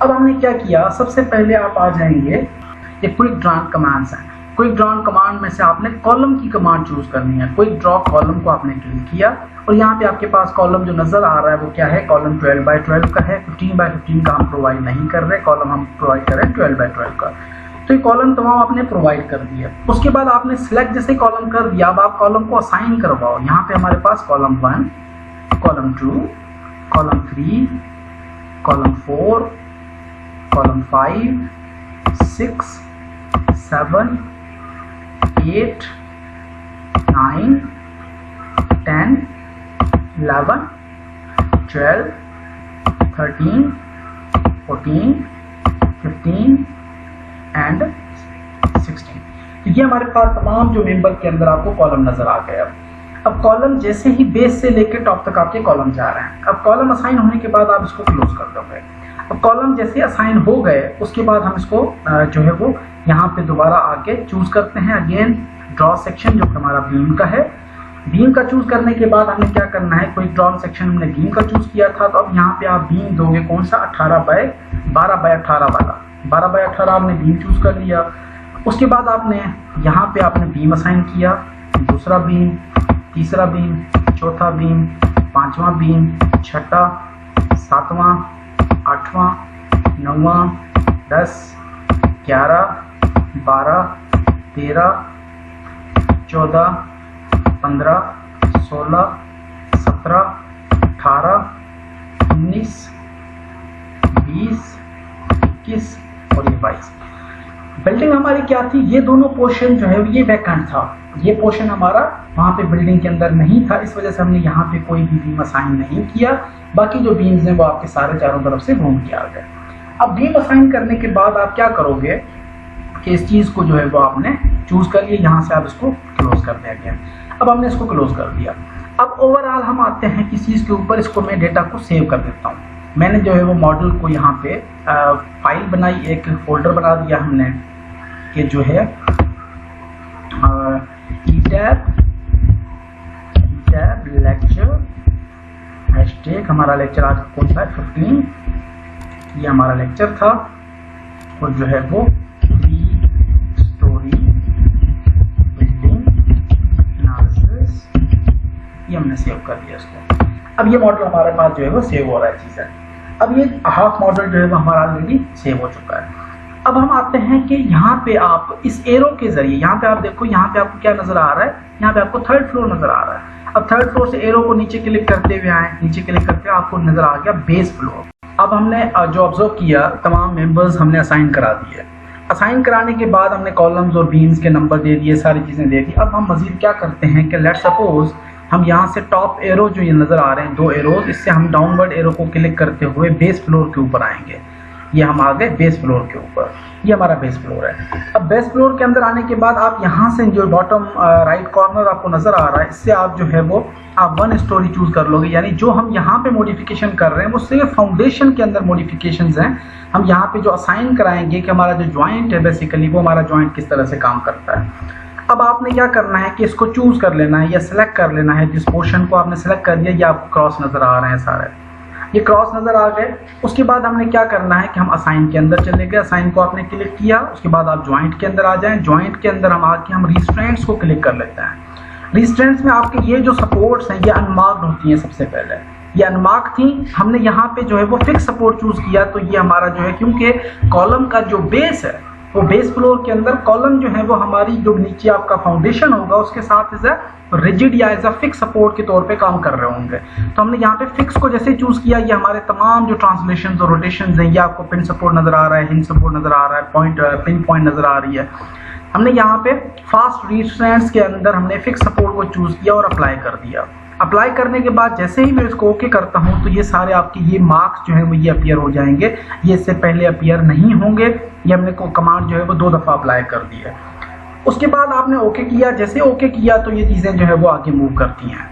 अब हमने क्या किया, सबसे पहले आप आ जाएंगे ये क्विक ड्रॉ कमांड्स हैं। क्विक ड्रॉ कमांड में से आपने कॉलम की कमांड चूज करनी है। क्विक ड्रॉ कॉलम को आपने क्लिक किया और यहाँ पे आपके पास कॉलम जो नजर आ रहा है वो क्या है, कॉलम 12x12 का है। 15x15 का हम प्रोवाइड नहीं कर रहे, कॉलम हम प्रोवाइड कर रहे हैं 12x12 का। तो ये कॉलम तमाम आपने प्रोवाइड कर दिया। उसके बाद आपने सिलेक्ट जैसे कॉलम कर दिया, अब आप कॉलम को असाइन करवाओ। यहाँ पे हमारे पास column 1, column 2, column 3, column 4, column 5, 6, 7, 8, 9, 10, 11, 12, 13, 14, 15 and 16। तो ये हमारे पास तमाम जो मेंबर के अंदर आपको कॉलम नजर आ गए। अब कॉलम जैसे ही बेस से लेकर टॉप तक आपके कॉलम जा रहे हैं। अब कॉलम असाइन होने के बाद आप इसको क्लोज कर दोगे। अब कॉलम जैसे असाइन हो गए उसके बाद हम इसको जो है वो यहाँ पे दोबारा आके चूज करते हैं अगेन ड्रॉ सेक्शन जो हमारा बीम का है। बीम का चूज करने के बाद हमें क्या करना है, कोई ड्रॉ सेक्शन हमने बीम का चूज किया था, तो अब यहाँ पे आप बीम दोगे कौन सा, 12x18 वाला। 12x18 आपने बीम चूज कर लिया। उसके बाद आपने यहाँ पे आपने बीम असाइन किया, दूसरा बीम, तीसरा बीम, चौथा बीम, पांचवा बीम, छठा, सातवां, आठवां, नौवां, 10, 11, 12, 13, 14, 15, 16, 17, 18, 19, 20, 21 और ये 22। बिल्डिंग हमारी क्या थी, ये दोनों पोर्शन जो है ये वैकेंट था। ये पोर्शन हमारा वहाँ पे बिल्डिंग के अंदर नहीं था, इस वजह से हमने यहाँ पे कोई भी बीम असाइन नहीं किया। बाकी जो बीम्स हैं वो आपके सारे चारों तरफ से घूम के आ गए। अब बीम असाइन करने के बाद आप क्या करोगे कि इस चीज़ को जो है वो आपने चूज कर लिया, यहाँ से आप इसको क्लोज कर देंगे। अब हमने इसको क्लोज कर दिया। अब ओवरऑल हम आते हैं किस चीज़ के ऊपर, इसको मैं डेटा को सेव कर देता हूँ। मैंने जो है वो मॉडल को यहाँ पे फाइल बनाई, एक फोल्डर बना दिया हमने कि जो है ईटैब लेक्चर हैशटैग, हमारा लेक्चर आज कौन सा है 15 ये हमारा लेक्चर था और जो है वो 3 स्टोरी बिल्डिंग एनालिसिस, ये हमने सेव कर दिया इसको। अब ये मॉडल हमारे पास जो है वो सेव हो रहा है चीज़ है। अब ये हाफ मॉडल जो है वो हमारा ऑलरेडी सेव हो चुका है। अब हम आते हैं कि यहाँ पे आप इस एरो के जरिए, यहाँ पे आप देखो, यहाँ पे आपको क्या नजर आ रहा है, यहाँ पे आपको 3rd फ्लोर नजर आ रहा है। अब 3rd फ्लोर से एरो को नीचे क्लिक करते हुए आए, नीचे क्लिक करते हुए आपको नजर आ गया बेस फ्लोर। अब हमने जो ऑब्जर्व किया, तमाम मेंबर्स हमने असाइन करा दिए। असाइन कराने के बाद हमने कॉलम्स और बीन्स के नंबर दे दिए, सारी चीजें दे दी। अब हम मजीद क्या करते हैं कि लेट्स सपोज हम यहाँ से टॉप एरो जो ये नजर आ रहे हैं 2 एरोज, इससे हम डाउनवर्ड एरो को क्लिक करते हुए बेस फ्लोर के ऊपर आएंगे। ये हम आ गए बेस फ्लोर के ऊपर, ये हमारा बेस फ्लोर है। अब बेस फ्लोर के अंदर आने के बाद आप यहाँ से जो बॉटम राइट कॉर्नर आपको नजर आ रहा है, इससे आप जो है वो आप 1 स्टोरी चूज कर लोगे। यानी जो हम यहाँ पे मॉडिफिकेशन कर रहे हैं वो सिर्फ फाउंडेशन के अंदर मॉडिफिकेशंस हैं। हम यहाँ पे जो असाइन कराएंगे कि हमारा जो ज्वाइंट है बेसिकली वो हमारा ज्वाइंट किस तरह से काम करता है। अब आपने क्या करना है कि इसको चूज कर लेना है या सिलेक्ट कर लेना है। जिस पोर्शन को आपने सिलेक्ट कर दिया, ये आपको क्रॉस नजर आ रहे हैं सारे, ये क्रॉस नजर आ गए। उसके बाद हमने क्या करना है कि हम असाइन के अंदर चले गए, असाइन को आपने क्लिक किया। उसके बाद आप ज्वाइंट के अंदर आ जाएं, ज्वाइंट के अंदर हम आके हम रिस्ट्रेंट्स को क्लिक कर लेते हैं। रिस्ट्रेंट्स में आपके ये जो सपोर्ट्स हैं ये अनमार्क्ड होती हैं। सबसे पहले ये अनमार्क थी, हमने यहाँ पे जो है वो फिक्स सपोर्ट चूज किया। तो ये हमारा जो है, क्योंकि कॉलम का जो बेस है वो बेस फ्लोर के अंदर कॉलम जो है वो हमारी जो नीचे आपका फाउंडेशन होगा उसके साथ एज अ रिजिड या एज अ फिक्स सपोर्ट के तौर पे काम कर रहे होंगे। तो हमने यहाँ पे फिक्स को जैसे चूज किया, ये हमारे तमाम जो ट्रांसलेशन और रोटेशन है, ये आपको पिन सपोर्ट नजर आ रहा है, हिंज सपोर्ट नजर आ रहा है, पिन पॉइंट नजर आ रही है। हमने यहाँ पे फास्ट रिस्ट्रेंट्स के अंदर हमने फिक्स सपोर्ट को चूज किया और अप्लाई कर दिया। अप्लाई करने के बाद जैसे ही मैं इसको ओके करता हूँ तो ये सारे आपके ये मार्क्स जो है वो ये अपीयर हो जाएंगे। ये इससे पहले अपीयर नहीं होंगे। ये हमने को कमांड जो है वो 2 दफ़ा अप्लाई कर दी है। उसके बाद आपने ओके किया, जैसे ओके किया तो ये चीज़ें जो है वो आगे मूव करती हैं।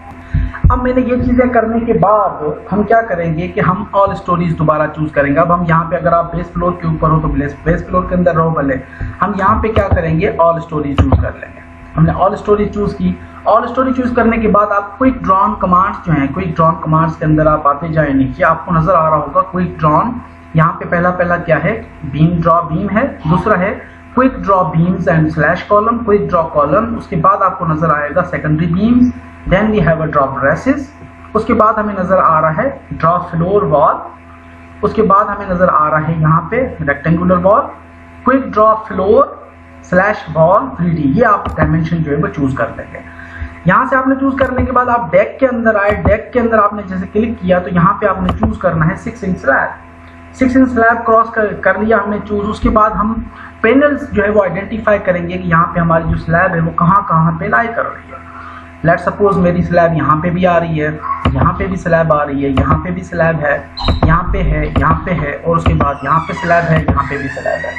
अब मैंने ये चीज़ें करने के बाद हम क्या करेंगे कि हम ऑल स्टोरीज दोबारा चूज करेंगे। अब हम यहाँ पे अगर आप बेस फ्लोर के ऊपर हो तो बेस फ्लोर के अंदर रहो भले, हम यहाँ पे क्या करेंगे ऑल स्टोरीज चूज कर लेंगे। हमने ऑल स्टोरी चूज की। ऑल स्टोरी चूज करने के बाद आप क्विक ड्रॉन कमांड्स जो हैं, क्विक ड्रॉन कमांड्स के अंदर आप आते जाए, नीचे आपको नजर आ रहा होगा क्विक ड्रॉन। यहाँ पे पहला क्या है, बीम ड्रॉ बीम है। दूसरा है quick draw beams and slash column, quick draw column. उसके बाद आपको नजर आएगा secondary beams, then we have a draw braces. उसके बाद हमें नजर आ रहा है ड्रॉ फ्लोर वॉल। उसके बाद हमें नजर आ रहा है यहाँ पे rectangular wall, quick draw floor slash wall 3D। ये आप डायमेंशन जो है वो चूज कर लेंगे। यहाँ से आपने चूज करने के बाद आप डेक के अंदर आए। डेक के अंदर आपने जैसे क्लिक किया तो यहाँ पे आपने चूज करना है 6 inch slab. 6 inch slab cross कर लिया हमने चूज। उसके बाद हम पैनल्स जो है वो आइडेंटिफाई करेंगे कि यहाँ पे हमारी जो स्लैब है वो कहाँ पे लाई कर रही है। लेट सपोज मेरी स्लैब यहाँ पे भी आ रही है, यहाँ पे भी स्लैब आ रही है, यहाँ पे भी स्लैब है, यहाँ पे है, यहाँ पे है, और उसके बाद यहाँ पे स्लैब है, यहाँ पे भी स्लैब है।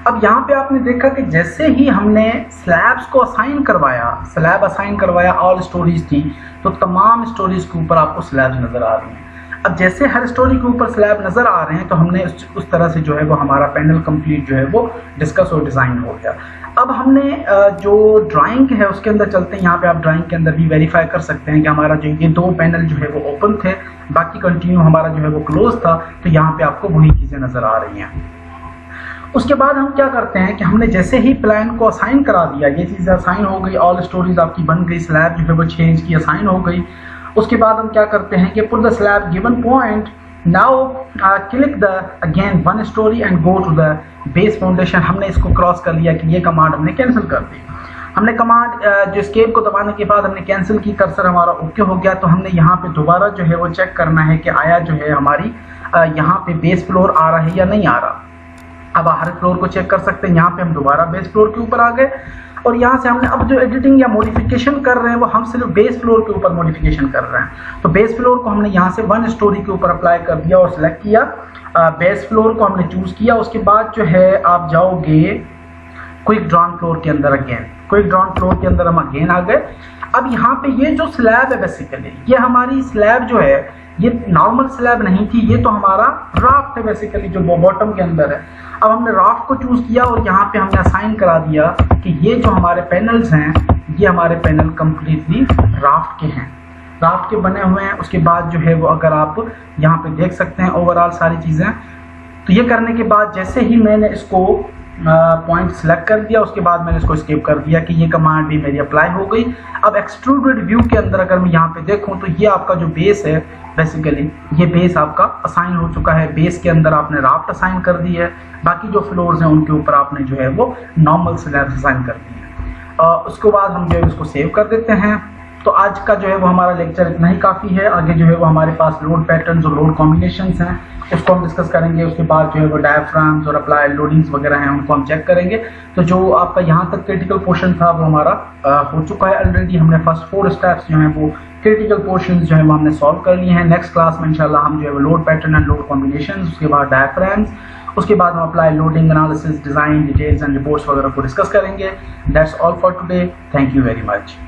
अब यहाँ पे आपने देखा कि जैसे ही हमने स्लैब्स को असाइन करवाया, स्लैब असाइन करवाया, ऑल स्टोरीज थी, तो तमाम स्टोरीज के ऊपर आपको स्लैब्स नजर आ रही हैं। अब जैसे हर स्टोरी के ऊपर स्लैब नजर आ रहे हैं तो हमने उस तरह से जो है वो हमारा पैनल कंप्लीट जो है वो डिस्कस और डिजाइन हो गया। अब हमने जो ड्राइंग है उसके अंदर चलते हैं। यहाँ पे आप ड्राइंग के अंदर भी वेरीफाई कर सकते हैं कि हमारा जो ये 2 पैनल जो है वो ओपन थे, बाकी कंटिन्यू हमारा जो है वो क्लोज था। तो यहाँ पे आपको वही चीजें नजर आ रही हैं। उसके बाद हम क्या करते हैं कि हमने जैसे ही प्लान को असाइन करा दिया, ये चीज़ असाइन हो गई, ऑल स्टोरीज आपकी बन गई, स्लैब जो है वो चेंज की, असाइन हो गई। उसके बाद हम क्या करते हैं कि put the slab given point, now click the again 1 story and go to the base foundation. हमने इसको क्रॉस कर लिया कि ये कमांड हमने कैंसिल कर दी। हमने कमांड जो एस्केप को दबाने के बाद हमने कैंसिल की, कर्सर हमारा ओके हो गया। तो हमने यहाँ पे दोबारा जो है वो चेक करना है कि आया जो है हमारी यहाँ पे बेस फ्लोर आ रहा है या नहीं आ रहा। अब हर फ्लोर को चेक कर सकते हैं। यहाँ पे हम दोबारा बेस फ्लोर के ऊपर आ गए और यहाँ से हमने अब जो एडिटिंग या मॉडिफिकेशन कर रहे हैं वो हम सिर्फ बेस फ्लोर के ऊपर मॉडिफिकेशन कर रहे हैं। तो बेस फ्लोर को हमने यहाँ से 1 स्टोरी के ऊपर अप्लाई कर दिया और सिलेक्ट किया। बेस फ्लोर को हमने चूज किया। उसके बाद जो है आप जाओगे क्विक ड्रॉन फ्लोर के अंदर, अगेन क्विक ड्रॉन फ्लोर के अंदर हम अगेन आ गए। अब यहाँ पे ये जो स्लैब है बेसिकली, ये हमारी स्लैब जो है ये नॉर्मल स्लैब नहीं थी, ये तो हमारा राफ्ट है बेसिकली जो बॉटम के अंदर है। अब हमने राफ्ट को चूज किया और यहाँ पे हमने असाइन करा दिया कि ये जो हमारे पैनल्स हैं ये हमारे पैनल कंप्लीटली राफ्ट के हैं, राफ्ट के बने हुए हैं। उसके बाद जो है वो अगर आप यहाँ पे देख सकते हैं ओवरऑल सारी चीज़ें तो ये करने के बाद जैसे ही मैंने इसको पॉइंट सेलेक्ट कर दिया, उसके बाद मैंने इसको एस्केप कर दिया कि ये कमांड भी मेरी अप्लाई हो गई। अब एक्सट्रूडेड व्यू के अंदर अगर मैं यहाँ पे देखूँ तो ये आपका जो बेस है, बेसिकली ये बेस आपका असाइन हो चुका है। बेस के अंदर आपने राफ्ट असाइन कर दी है, बाकी जो फ्लोर्स हैं उनके ऊपर आपने जो है वो नॉर्मल स्लैब्स असाइन कर दी है। उसके बाद हम जो है इसको सेव कर देते हैं। तो आज का जो है वो हमारा लेक्चर इतना ही काफ़ी है। आगे जो है वो हमारे पास लोड पैटर्न्स और लोड कॉम्बिनेशंस हैं, उसको हम डिस्कस करेंगे। उसके बाद जो है वो डायफ्राम्स और अप्लाई लोडिंग्स वगैरह हैं, उनको हम चेक करेंगे। तो जो आपका यहाँ तक क्रिटिकल पोर्शन था वो हमारा हो चुका है ऑलरेडी। हमने फर्स्ट 4 स्टेप्स जो हैं वो क्रिटिकल पोर्शन जो है वो हमने सॉल्व कर लिए हैं। नेक्स्ट क्लास में इंशाल्लाह हम जो है वो load pattern and load combination, उसके बाद डायफ्राम्स, उसके बाद हम apply loading analysis, design, details and reports वगैरह को डिस्कस करेंगे। That's all for today. Thank you very much.